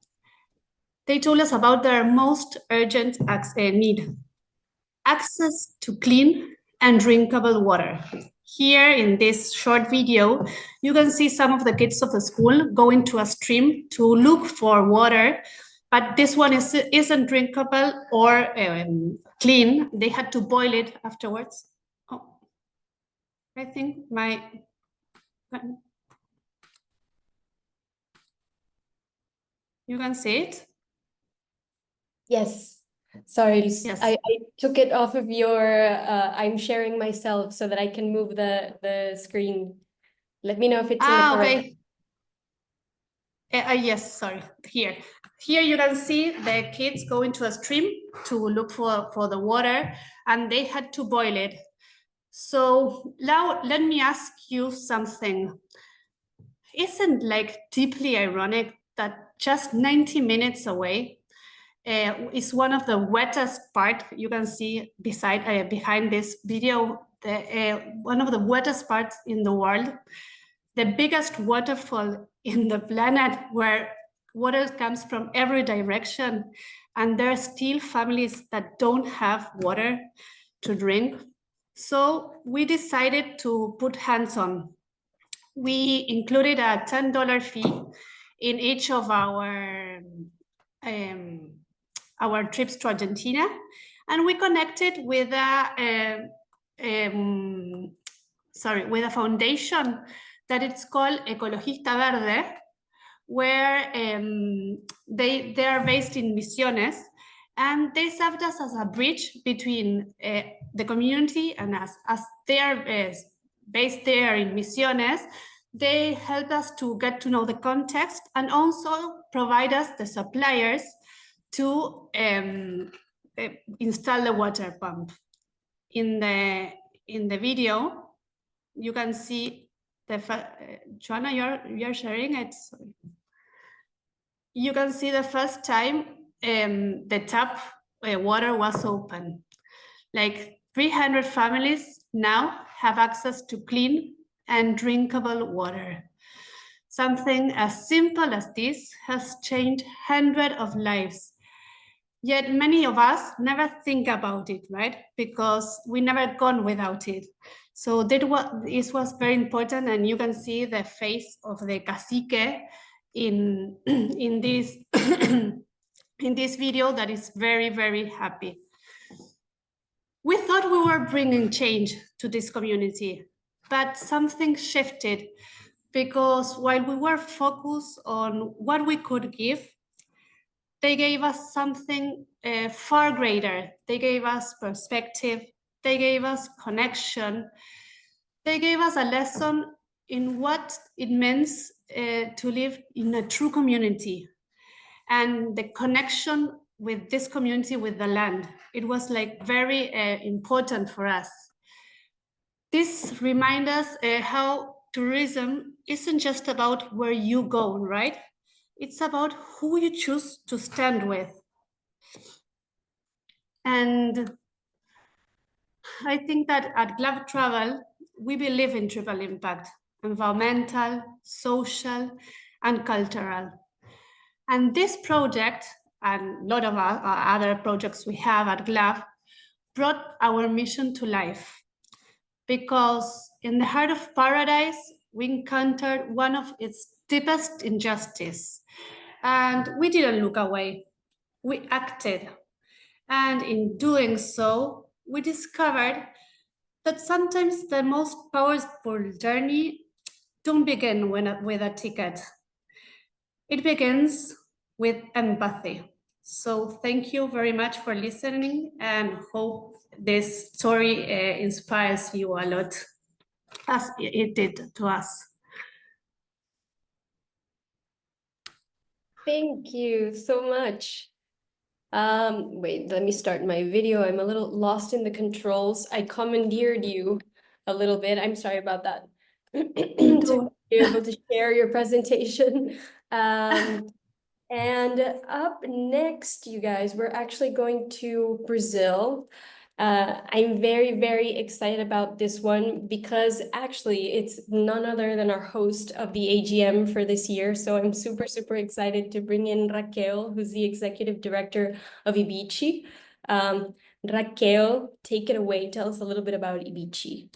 they told us about their most urgent need: access to clean and drinkable water. Here in this short video, you can see some of the kids of the school going to a stream to look for water, but this one isn't drinkable or clean. They had to boil it afterwards. Oh, I think you can see it? Yes. Sorry, Yes. I took it off of your, I'm sharing myself so that I can move the screen. Let me know if it's in the correct. Okay. Yes, sorry, here. Here you can see the kids going to a stream to look for the water, and they had to boil it. So now let me ask you something. Isn't like deeply ironic that just 90 minutes away is one of the wettest part you can see behind this video, one of the wettest parts in the world, the biggest waterfall in the planet, where water comes from every direction, and there are still families that don't have water. to drink. So we decided to put hands-on. We included a $10 fee in each of our trips to Argentina, and we connected with a foundation that it's called Ecologista Verde, where they are based in Misiones, and they served us as a bridge between the community and us. As they are based there in Misiones, they helped us to get to know the context and also provide us the suppliers to install the water pump. In the video, you can see Joanna, you're sharing it. Sorry. You can see the first time the tap water was open. Like 300 families now have access to clean and drinkable water. Something as simple as this has changed hundreds of lives. Yet many of us never think about it, right? Because we never gone without it. So this was very important, and you can see the face of the cacique in this in this video that is very, very happy. We thought we were bringing change to this community, but something shifted, because while we were focused on what we could give, they gave us something far greater. They gave us perspective, they gave us connection, they gave us a lesson in what it means to live in a true community, and the connection with this community, with the land. It was like very important for us. This reminds us how tourism isn't just about where you go, right? It's about who you choose to stand with. And I think that at GLAB Travel, we believe in triple impact: environmental, social, and cultural. And this project, and a lot of our other projects we have at GLAB, brought our mission to life. Because in the heart of paradise, we encountered one of its deepest injustice. And we didn't look away, we acted. And in doing so, we discovered that sometimes the most powerful journey don't begin with a ticket. It begins with empathy. So thank you very much for listening, and hope this story inspires you a lot, as it did to us. Thank you so much. Wait, let me start my video. I'm a little lost in the controls. I commandeered you a little bit. I'm sorry about that. To be able to share your presentation. And up next, you guys, we're actually going to Brazil. I'm very, very excited about this one, because actually it's none other than our host of the AGM for this year. So I'm super, super excited to bring in Raquel, who's the executive director of Ibici. Raquel, take it away. Tell us a little bit about Ibici.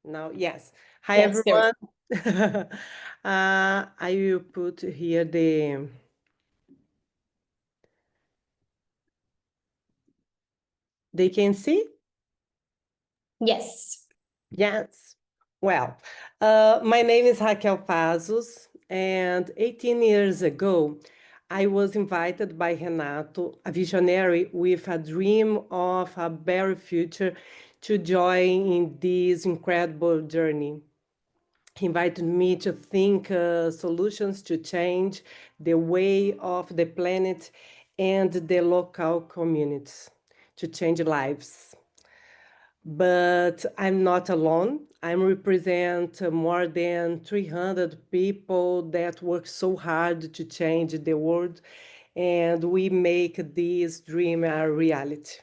Now, yes. Hi, everyone. I will put here they can see? Yes. Yes. Well, my name is Raquel Pazos, and 18 years ago, I was invited by Renato, a visionary with a dream of a better future, to join in this incredible journey. He invited me to think solutions to change the way of the planet and the local communities, to change lives. But I'm not alone. I represent more than 300 people that work so hard to change the world, and we make this dream a reality.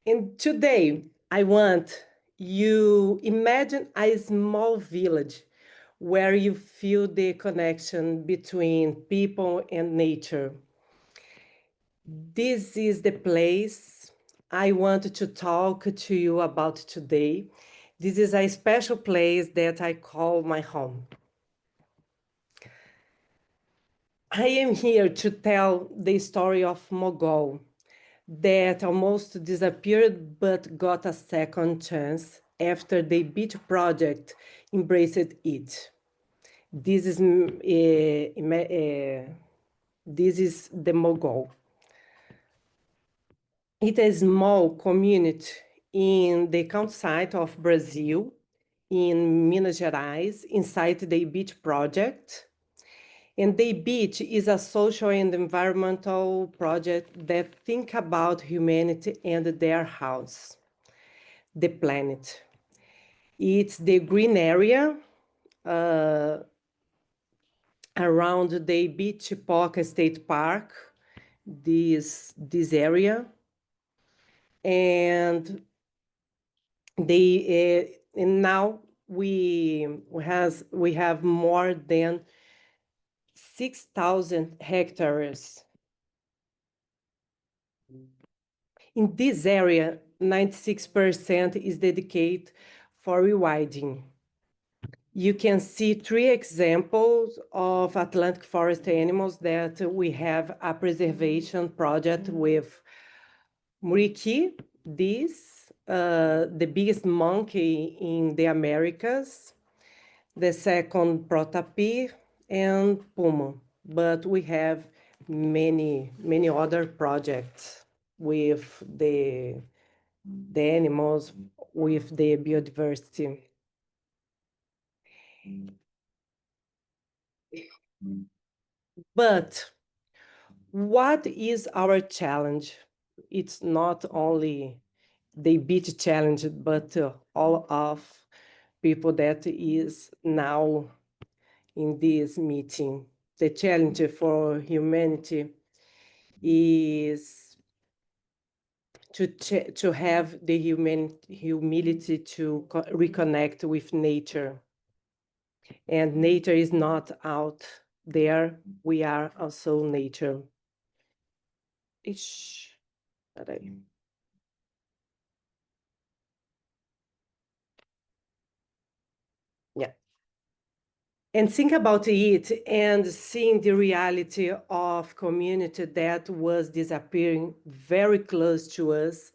And today, I want you imagine a small village where you feel the connection between people and nature. This is the place I want to talk to you about today. This is a special place that I call my home. I am here to tell the story of Mogol, that almost disappeared but got a second chance after the beach project embraced it. This is the Mogol. It's a small community in the countryside of Brazil, in Minas Gerais, inside the beach project. And the beach is a social and environmental project that think about humanity and their house, the planet. It's the green area around the Beach Poca State Park, this area. And and now we have more than 6,000 hectares. In this area, 96% is dedicated for rewilding. You can see 3 examples of Atlantic forest animals that we have a preservation project with. Muriqui, the biggest monkey in the Americas. The second, protapir and puma. But we have many other projects with the animals, with the biodiversity. But what is our challenge? It's not only the beach challenge, but all of people that is now in this meeting. The challenge for humanity is to have the humility to reconnect with nature. And nature is not out there. We are also nature. Yeah. And think about it and seeing the reality of community that was disappearing very close to us.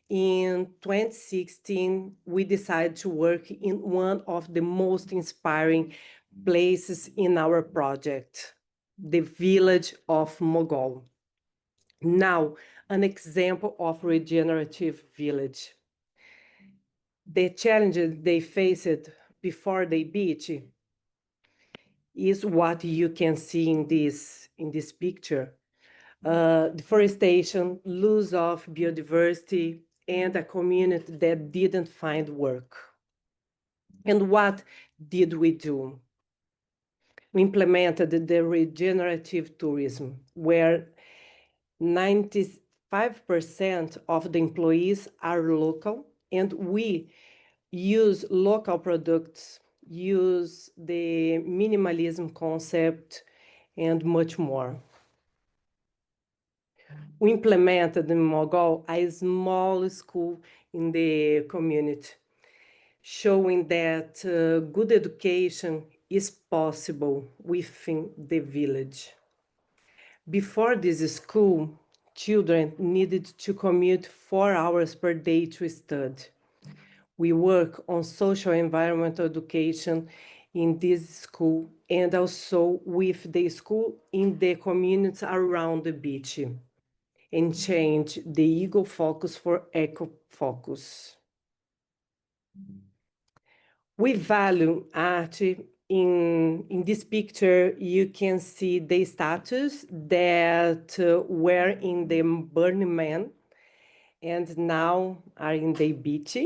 In 2016, we decided to work in one of the most inspiring places in our project, the village of Mogol. Now, an example of regenerative village. The challenges they faced before the beach is what you can see in this picture. Deforestation, loss of biodiversity, and a community that didn't find work. And what did we do? We implemented the regenerative tourism, where 95% of the employees are local, and we use local products, use the minimalism concept, and much more. We implemented in Mogol a small school in the community, showing that good education is possible within the village. Before this school, children needed to commute 4 hours per day to study. We work on social environmental education in this school and also with the school in the communities around the beach, and change the ego focus for eco focus. We value art. In this picture, you can see the statues that were in the Burning Man and now are in the beach.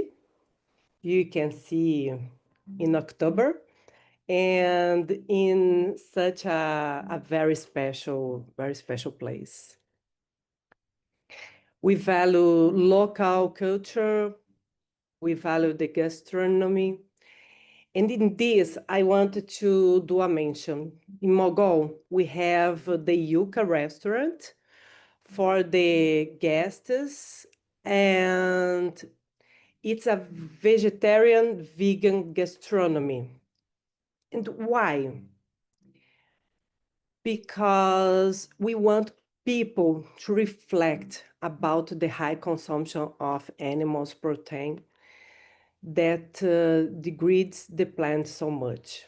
You can see in October and in such a very special place. We value local culture. We value the gastronomy. And in this, I wanted to do a mention. In Mogol, we have the Yuca restaurant for the guests, and it's a vegetarian vegan gastronomy. And why? Because we want people to reflect about the high consumption of animals protein that degrades the plant so much.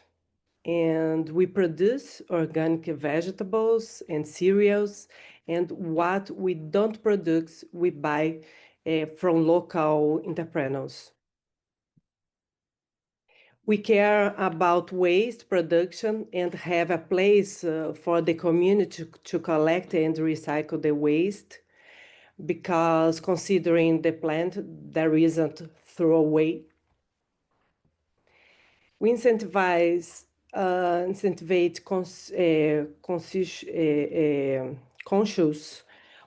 And we produce organic vegetables and cereals, and what we don't produce, we buy from local entrepreneurs. We care about waste production and have a place for the community to collect and recycle the waste, because considering the plant, there isn't throwaway. We incentivize conscious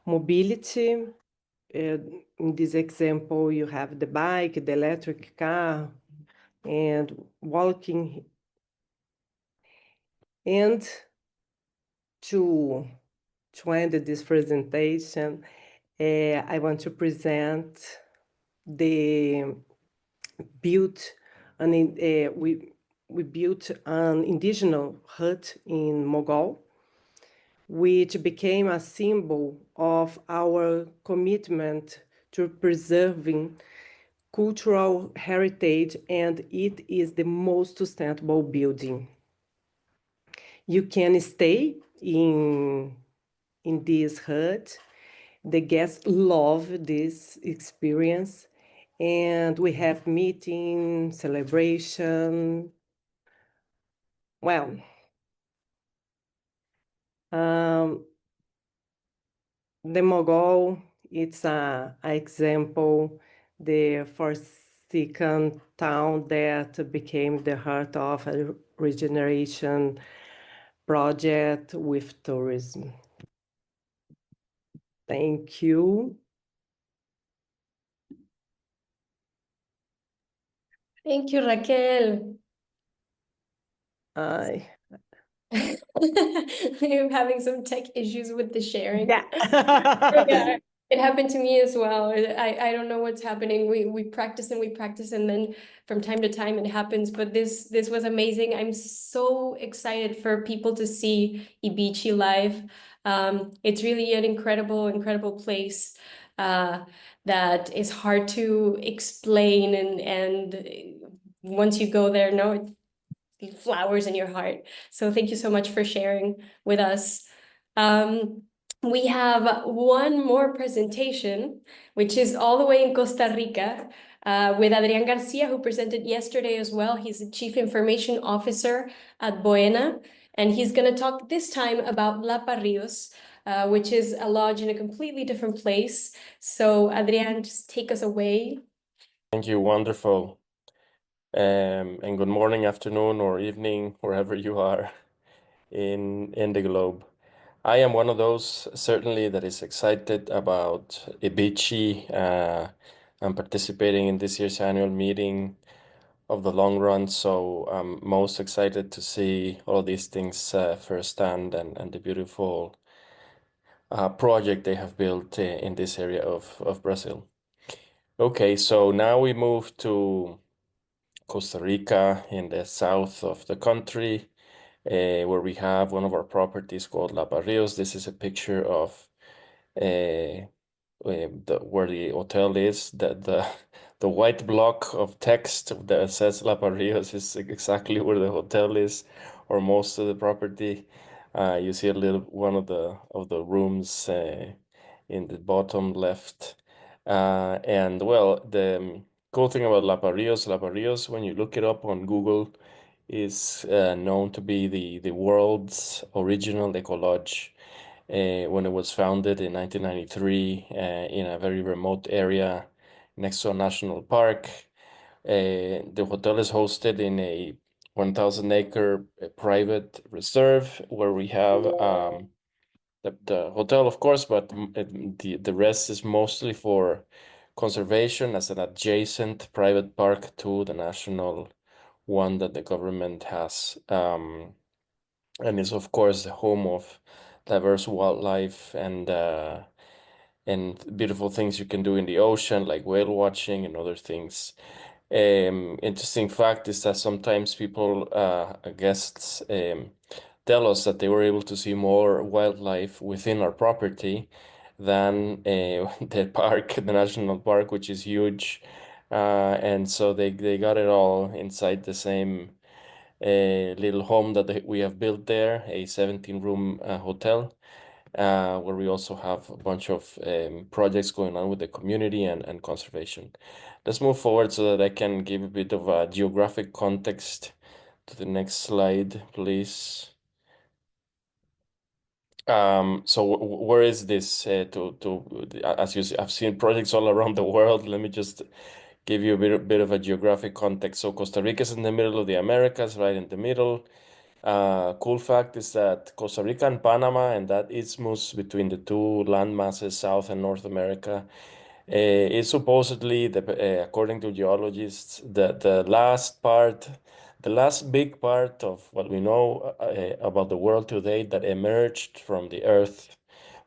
mobility. In this example, you have the bike, the electric car, and walking. And to end this presentation, I want to present the we built an indigenous hut in Mogol, which became a symbol of our commitment to preserving cultural heritage, and it is the most sustainable building. You can stay in this hut. The guests love this experience, and we have meeting, celebration. Well, the Mogol, it's an example, the forsaken town that became the heart of a regeneration project with tourism. Thank you. Thank you, Raquel. I'm having some tech issues with the sharing. Yeah. Yeah, it happened to me as well. I don't know what's happening. We practice and then from time to time it happens. But this was amazing. I'm so excited for people to see Ibichi live. It's really an incredible place that is hard to explain, and once you go there, no, flowers in your heart. So thank you so much for sharing with us. We have one more presentation, which is all the way in Costa Rica, with Adrián Garcia, who presented yesterday as well. He's the Chief Information Officer at Buena, and he's going to talk this time about La Parrillos, which is a lodge in a completely different place. So Adrián, just take us away. Thank you, wonderful. And good morning, afternoon, or evening, wherever you are in the globe. I am one of those, certainly, that is excited about Ibichi and participating in this year's annual meeting of the long run. So I'm most excited to see all these things firsthand, and the beautiful project they have built in this area of Brazil. Okay, so now we move to Costa Rica in the south of the country, where we have one of our properties called La Barrios. This is a picture of where the hotel is. The white block of text that says La Barrios is exactly where the hotel is, or most of the property. You see a little one of the rooms in the bottom left, and well, the cool thing about La Barrios, when you look it up on Google, is known to be the world's original eco lodge. When it was founded in 1993 in a very remote area next to a national park. The hotel is hosted in a 1,000-acre private reserve where we have the hotel, of course, but the rest is mostly for conservation as an adjacent private park to the national one that the government has. And is, of course, the home of diverse wildlife and beautiful things you can do in the ocean, like whale watching and other things. Interesting fact is that sometimes people, guests, tell us that they were able to see more wildlife within our property than the park, the national park, which is huge. And so they got it all inside the same little home that we have built there, a 17-room hotel, where we also have a bunch of projects going on with the community and conservation. Let's move forward so that I can give a bit of a geographic context to the next slide, please. So where is this as you see, I've seen projects all around the world. Let me just give you a bit of a geographic context. So Costa Rica is in the middle of the Americas, right in the middle. Cool fact is that Costa Rica and Panama and that isthmus between the two land masses, South and North America, is supposedly, according to geologists, the last big part of what we know about the world today that emerged from the earth,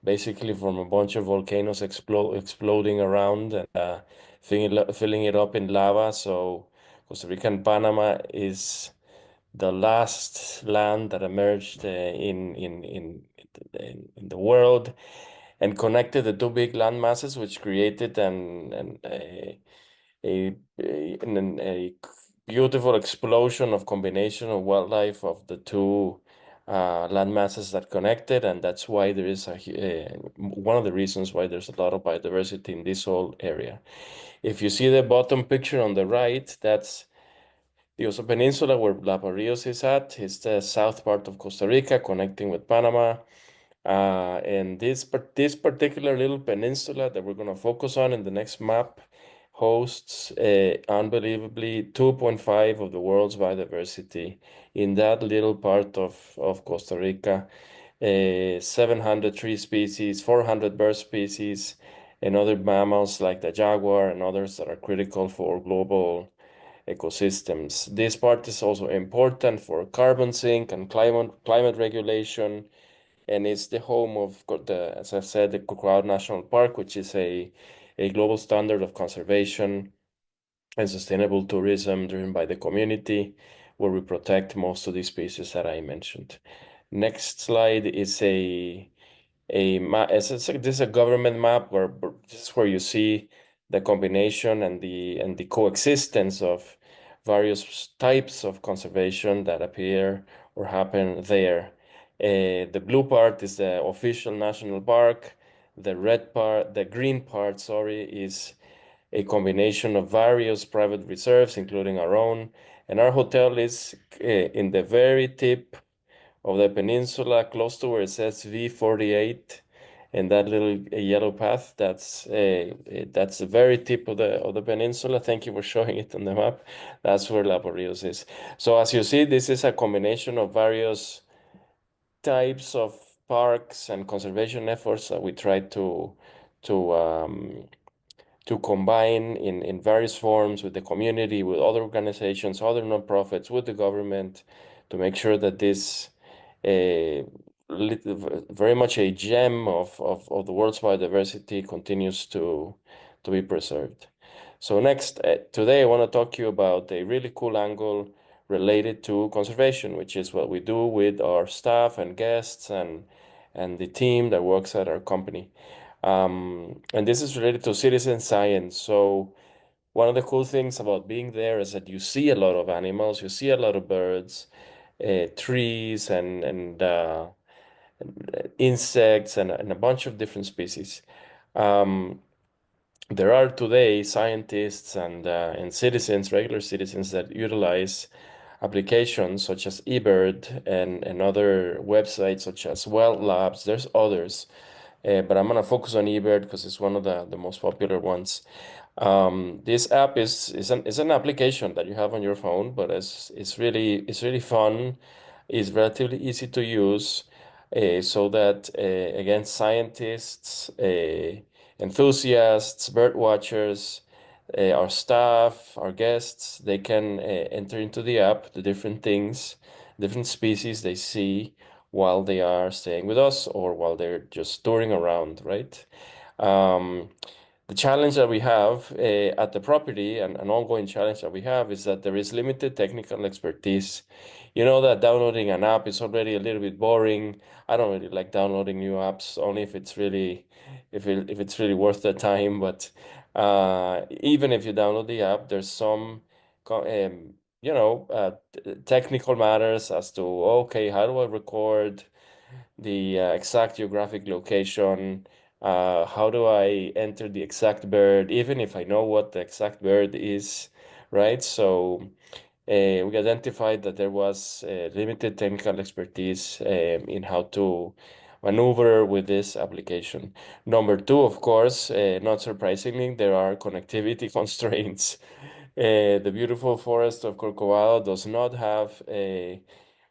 basically from a bunch of volcanoes exploding around and filling it up in lava. So Costa Rica and Panama is the last land that emerged in the world and connected the two big land masses, which created a beautiful explosion of combination of wildlife of the two land masses that connected, and that's why there is one of the reasons why there's a lot of biodiversity in this whole area. If you see the bottom picture on the right, that's the Oso Peninsula, where La Barrios is at, is the south part of Costa Rica, connecting with Panama. And this particular little peninsula that we're going to focus on in the next map hosts unbelievably 2.5 of the world's biodiversity in that little part of Costa Rica. 700 tree species, 400 bird species, and other mammals like the jaguar and others that are critical for global ecosystems. This part is also important for carbon sink and climate regulation, and it's the home of as I said, the Cucurao National Park, which is a global standard of conservation and sustainable tourism driven by the community, where we protect most of these species that I mentioned. Next slide is a map. This is a government map where this is where you see the combination and the coexistence of various types of conservation that appear or happen there. The blue part is the official national park. The green part, sorry, is a combination of various private reserves, including our own. And our hotel is in the very tip of the peninsula, close to where it says V48, and that little yellow path. That's the very tip of the peninsula. Thank you for showing it on the map. That's where La Barrios is. So as you see, this is a combination of various types of parks and conservation efforts that we try to combine in various forms with the community, with other organizations, other nonprofits, with the government, to make sure that this very much a gem of the world's biodiversity continues to be preserved. So next, today I want to talk to you about a really cool angle related to conservation, which is what we do with our staff and guests and the team that works at our company. And this is related to citizen science. So one of the cool things about being there is that you see a lot of animals, you see a lot of birds, trees, and insects, and a bunch of different species. There are today scientists and citizens, regular citizens, that utilize applications such as eBird and other websites such as Wild Labs. There's others, but I'm going to focus on eBird because it's one of the most popular ones. This app is an application that you have on your phone, but it's really fun. It's relatively easy to use. so that, again, scientists, enthusiasts, bird watchers, our staff, our guests, they can enter into the app the different things, different species they see while they are staying with us or while they're just touring around, right? The challenge that we have at the property, and an ongoing challenge that we have, is that there is limited technical expertise. You know that downloading an app is already a little bit boring. I don't really like downloading new apps, only if it's really if it's really worth the time. But even if you download the app, there's some technical matters as to, okay, how do I record the exact geographic location? How do I enter the exact bird, even if I know what the exact bird is, right? So we identified that there was limited technical expertise in how to maneuver with this application. Number two, of course, not surprisingly, there are connectivity constraints. The beautiful forest of Corcovado does not have a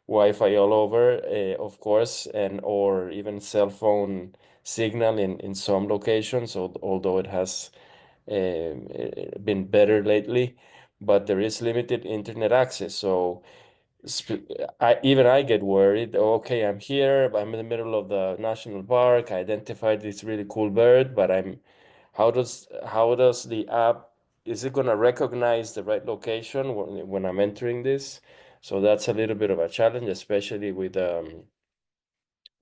Wi-Fi all over, of course, and or even cell phone signal in some locations, although it has been better lately, but there is limited internet access. So I get worried. Okay, I'm here, I'm in the middle of the national park. I identified this really cool bird, but how does the app, is it going to recognize the right location when I'm entering this? So that's a little bit of a challenge, especially with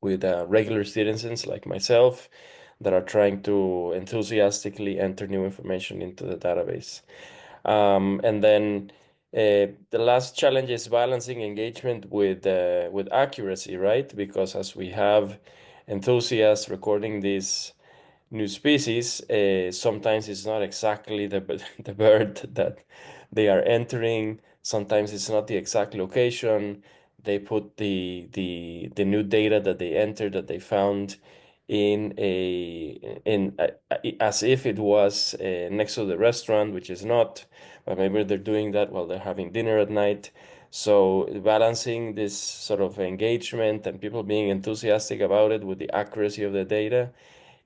regular citizens like myself that are trying to enthusiastically enter new information into the database. And then the last challenge is balancing engagement with accuracy, right? Because as we have enthusiasts recording these new species, sometimes it's not exactly the bird that they are entering. Sometimes it's not the exact location. They put the new data that they entered, that they found, as if it was next to the restaurant, which is not. But maybe they're doing that while they're having dinner at night. So balancing this sort of engagement and people being enthusiastic about it with the accuracy of the data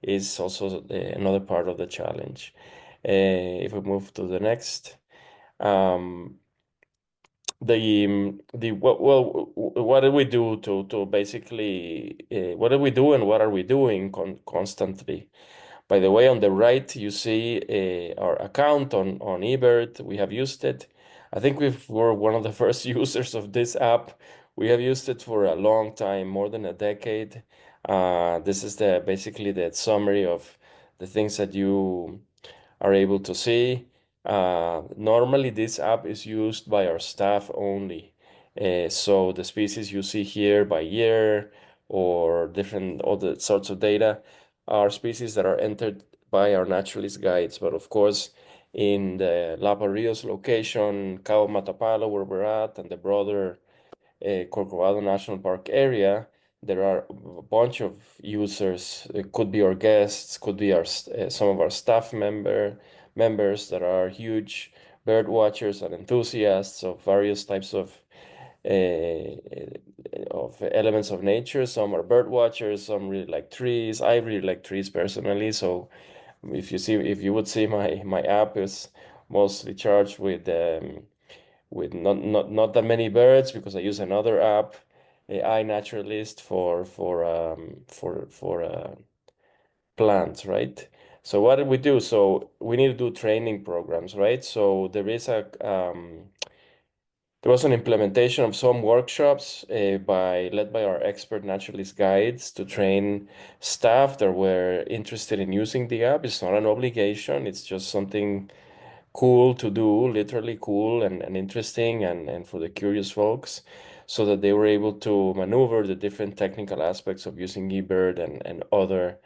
is also another part of the challenge. If we move to the next, what do we do to basically what do we do and what are we doing constantly? By the way, on the right, you see our account on eBird. We have used it. I think we're one of the first users of this app. We have used it for a long time, more than a decade. This is basically the summary of the things that you are able to see. Normally, this app is used by our staff only. So the species you see here by year or different other sorts of data are species that are entered by our naturalist guides. But of course, in the Lapa Rios location, Cabo Matapalo, where we're at, and the broader Corcovado National Park area, there are a bunch of users. It could be our guests, could be some of our staff members that are huge bird watchers and enthusiasts of various types of elements of nature. Some are bird watchers, some really like trees. I really like trees personally. So if you would see my app is mostly charged with not that many birds, because I use another app, iNaturalist, for plants, right? So what do we do? So we need to do training programs, right? So there was an implementation of some workshops led by our expert naturalist guides to train staff that were interested in using the app. It's not an obligation. It's just something cool to do, literally cool and interesting, and for the curious folks, so that they were able to maneuver the different technical aspects of using eBird and other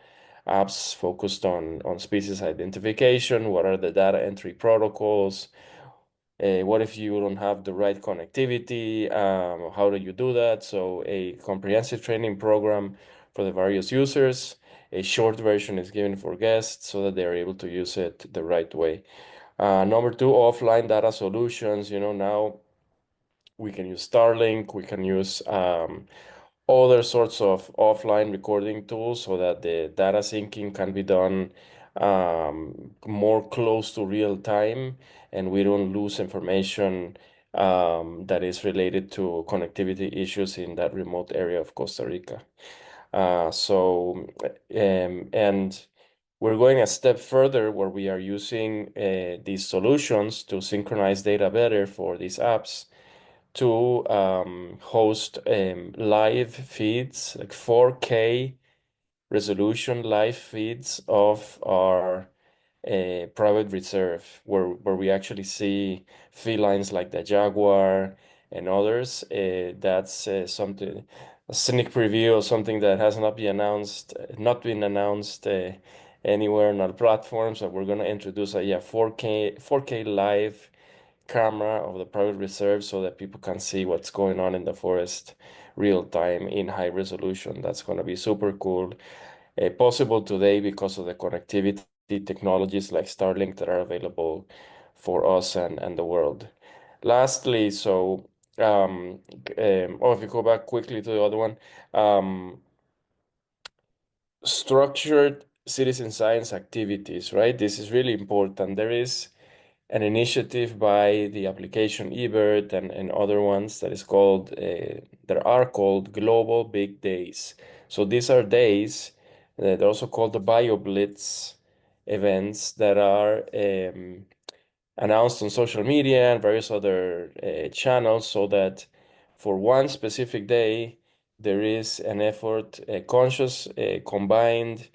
apps focused on species identification. What are the data entry protocols? What if you don't have the right connectivity? How do you do that? So a comprehensive training program for the various users. A short version is given for guests so that they're able to use it the right way. Number two, offline data solutions. Now we can use Starlink, we can use other sorts of offline recording tools so that the data syncing can be done more close to real time, and we don't lose information that is related to connectivity issues in that remote area of Costa Rica. And we're going a step further where we are using these solutions to synchronize data better for these apps to host live feeds, like 4K resolution live feeds of our private reserve, where we actually see felines like the jaguar and others. That's something, a sneak preview of something that has not been announced anywhere on our platforms. So we're going to introduce a 4K live camera of the private reserve so that people can see what's going on in the forest real time in high resolution. That's going to be super cool. Possible today because of the connectivity technologies like Starlink that are available for us and the world. Lastly, if you go back quickly to the other one, structured citizen science activities, right? This is really important. There is an initiative by the application eBird and other ones that are called Global Big Days. So these are days, they're also called the BioBlitz events that are announced on social media and various other channels, so that for one specific day, there is an effort, a conscious, combined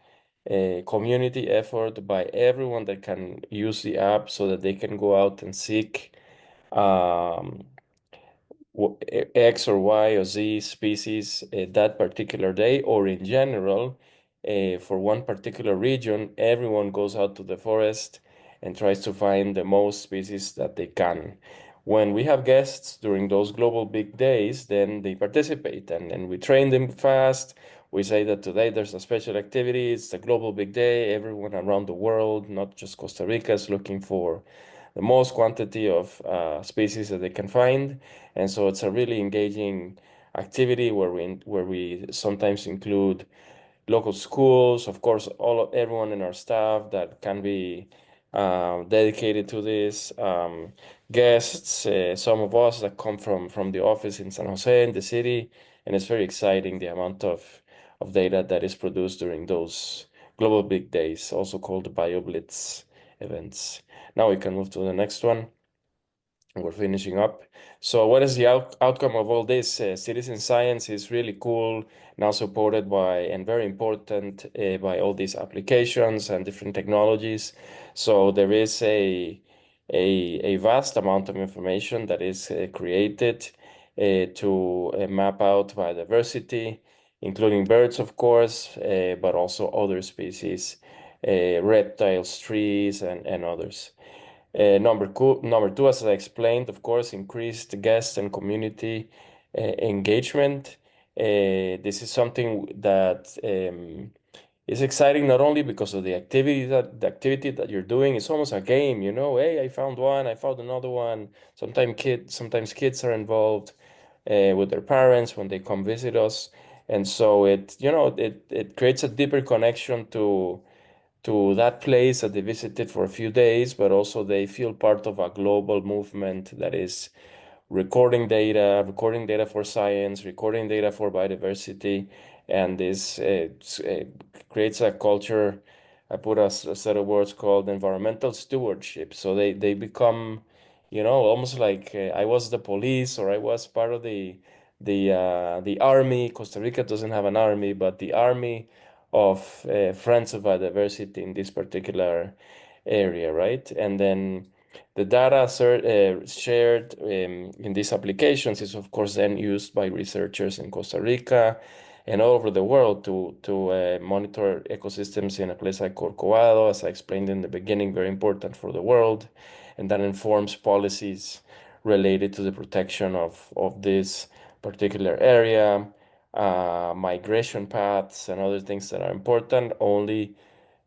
community effort by everyone that can use the app so that they can go out and seek um, X or Y or Z species that particular day, or in general, for one particular region, everyone goes out to the forest and tries to find the most species that they can. When we have guests during those global big days, then they participate and we train them fast. We say that today there's a special activity, it's the global big day. Everyone around the world, not just Costa Rica, is looking for the most quantity of species that they can find. And so it's a really engaging activity where we sometimes include local schools, of course, everyone in our staff that can be dedicated to this, guests, some of us that come from the office in San Jose in the city, and it's very exciting the amount of data that is produced during those global big days, also called the BioBlitz events. Now we can move to the next one. We're finishing up. So what is the outcome of all this? Citizen science is really cool, now supported by, and very important, by all these applications and different technologies. So there is a vast amount of information that is created to map out biodiversity, including birds, of course, but also other species, reptiles, trees, and others. Number two, as I explained, of course, increased guest and community engagement. This is something that is exciting not only because of the activity that you're doing. It's almost a game, you know. Hey, I found one, I found another one. Sometimes kids are involved with their parents when they come visit us, and so it creates a deeper connection to that place that they visited for a few days, but also they feel part of a global movement that is recording data for science, recording data for biodiversity, and this creates a culture. I put a set of words called environmental stewardship. So they become, almost like I was the police, or I was part of the army. Costa Rica doesn't have an army, but the army of friends of biodiversity in this particular area, right? And then the data shared in these applications is, of course, then used by researchers in Costa Rica and all over the world to monitor ecosystems in a place like Corcovado, as I explained in the beginning, very important for the world. And that informs policies related to the protection of this particular area, migration paths, and other things that are important, only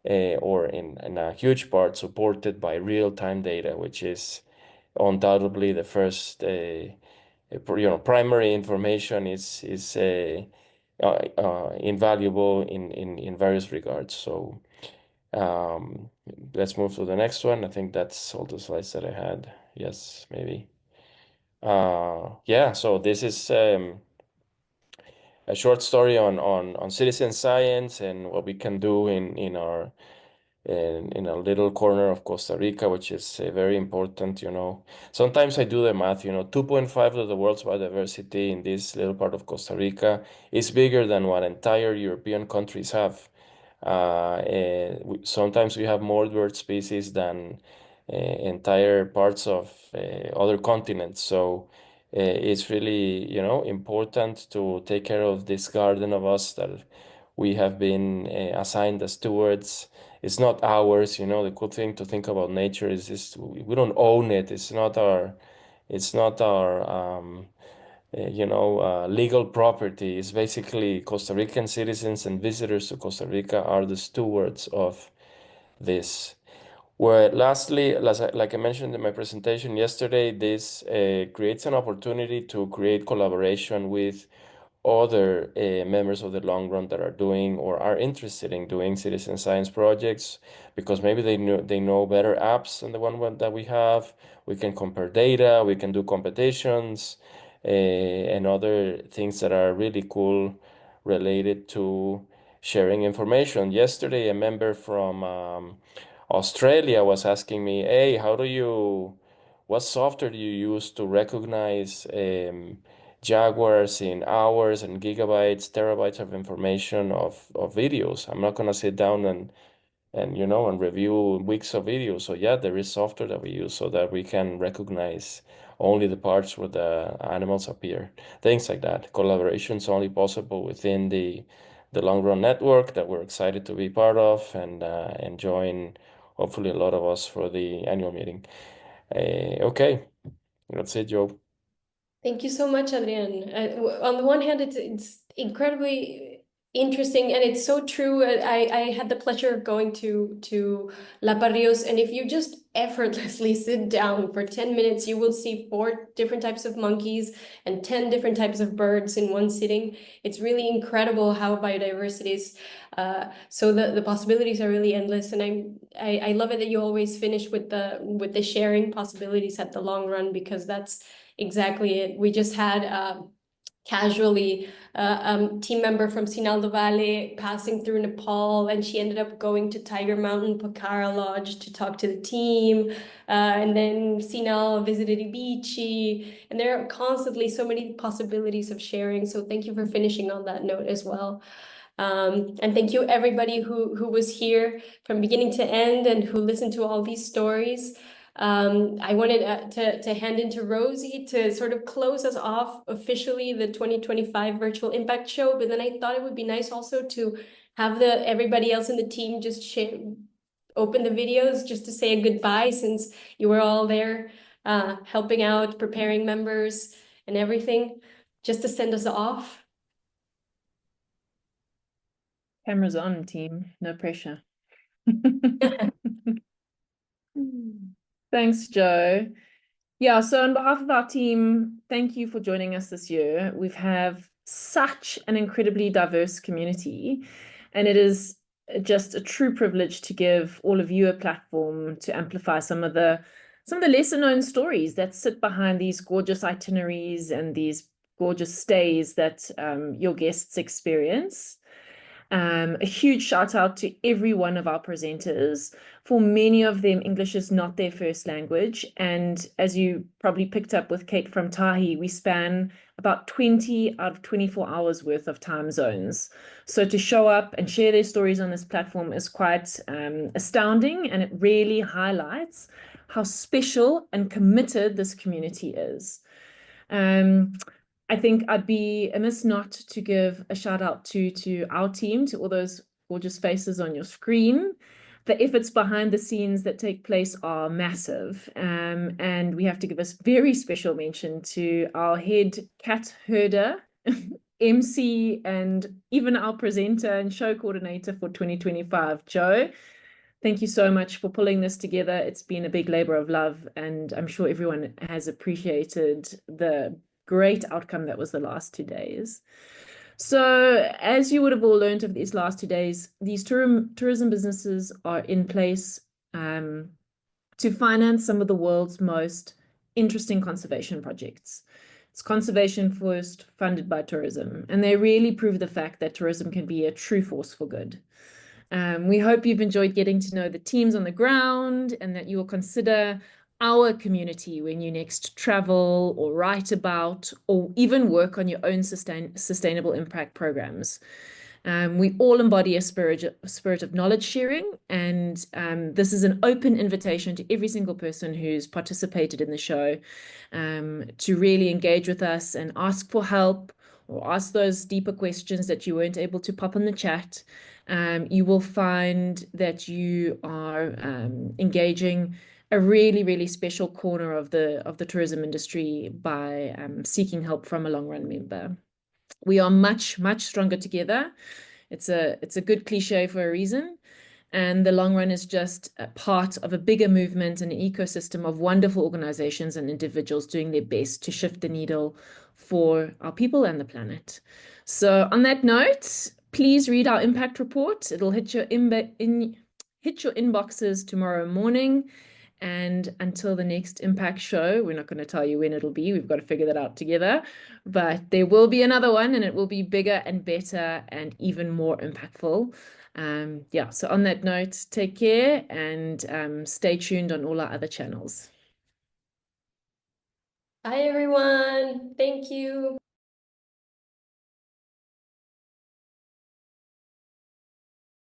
or in a huge part supported by real-time data, which is undoubtedly the first, primary information is invaluable in various regards. So let's move to the next one. I think that's all the slides that I had. Yes, maybe. Yeah, so this is a short story on citizen science and what we can do in a little corner of Costa Rica, which is very important, you know. Sometimes I do the math, you know, 2.5 of the world's biodiversity in this little part of Costa Rica is bigger than what entire European countries have. Sometimes we have more bird species than entire parts of other continents. So it's really, you know, important to take care of this garden of us that we have been assigned as stewards. It's not ours, you know. The cool thing to think about nature is this: we don't own it. It's not our legal property. It's basically Costa Rican citizens and visitors to Costa Rica are the stewards of this. Where lastly, like I mentioned in my presentation yesterday, this creates an opportunity to create collaboration with other members of the long run that are doing or are interested in doing citizen science projects, because maybe they know better apps than the one that we have. We can compare data, we can do competitions, and other things that are really cool related to sharing information. Yesterday, a member from Australia was asking me, hey, what software do you use to recognize jaguars in hours and gigabytes, terabytes of information of videos? I'm not gonna sit down and review weeks of videos. So yeah, there is software that we use so that we can recognize only the parts where the animals appear. Things like that. Collaboration's only possible within the long run network that we're excited to be part of and join hopefully a lot of us for the annual meeting. Okay, that's it, Joe. Thank you so much, Adrian. On the one hand, it's incredibly interesting, and it's so true. I had the pleasure of going to La Barrios, and if you just effortlessly sit down for 10 minutes, you will see 4 different types of monkeys and 10 different types of birds in one sitting. It's really incredible how biodiversity is. So the possibilities are really endless, and I love it that you always finish with the sharing possibilities at the long run, because that's exactly it. We just had casually team member from Sinaldo Valley passing through Nepal, and she ended up going to Tiger Mountain Pokhara Lodge to talk to the team. And then Sinal visited Ibichi, and there are constantly so many possibilities of sharing. So thank you for finishing on that note as well. And thank you everybody who was here from beginning to end and who listened to all these stories. I wanted to hand into Rosie to sort of close us off officially the 2025 Virtual Impact Show, but then I thought it would be nice also to have everybody else in the team just open the videos just to say a goodbye, since you were all there helping out, preparing members and everything, just to send us off. Cameras on, team. No pressure. Thanks, Joe. Yeah, so on behalf of our team, thank you for joining us this year. We have such an incredibly diverse community, and it is just a true privilege to give all of you a platform to amplify some of the lesser known stories that sit behind these gorgeous itineraries and these gorgeous stays that your guests experience. A huge shout out to every one of our presenters. For many of them, English is not their first language. And as you probably picked up with Kate from Tahi, we span about 20 out of 24 hours worth of time zones. So to show up and share their stories on this platform is quite astounding, and it really highlights how special and committed this community is. I think I'd be amiss not to give a shout out to our team, to all those gorgeous faces on your screen. The efforts behind the scenes that take place are massive. And we have to give a very special mention to our head cat herder, MC, and even our presenter and show coordinator for 2025, Joe. Thank you so much for pulling this together. It's been a big labor of love, and I'm sure everyone has appreciated the great outcome that was the last 2 days. So, as you would have all learned over these last 2 days, these tourism businesses are in place to finance some of the world's most interesting conservation projects. It's conservation first, funded by tourism, and they really prove the fact that tourism can be a true force for good. We hope you've enjoyed getting to know the teams on the ground and that you will consider our community when you next travel or write about or even work on your own sustainable impact programs. We all embody a spirit of knowledge sharing, and this is an open invitation to every single person who's participated in the show to really engage with us and ask for help or ask those deeper questions that you weren't able to pop in the chat. You will find that you are engaging a really, really special corner of the tourism industry by seeking help from a long run member. We are much, much stronger together. It's a good cliche for a reason. And the long run is just a part of a bigger movement and an ecosystem of wonderful organizations and individuals doing their best to shift the needle for our people and the planet. So on that note, please read our impact report. It'll hit your inboxes tomorrow morning. And until the next impact show, we're not going to tell you when it'll be. We've got to figure that out together. But there will be another one, and it will be bigger and better and even more impactful. So on that note, take care and stay tuned on all our other channels. Bye, everyone. Thank you.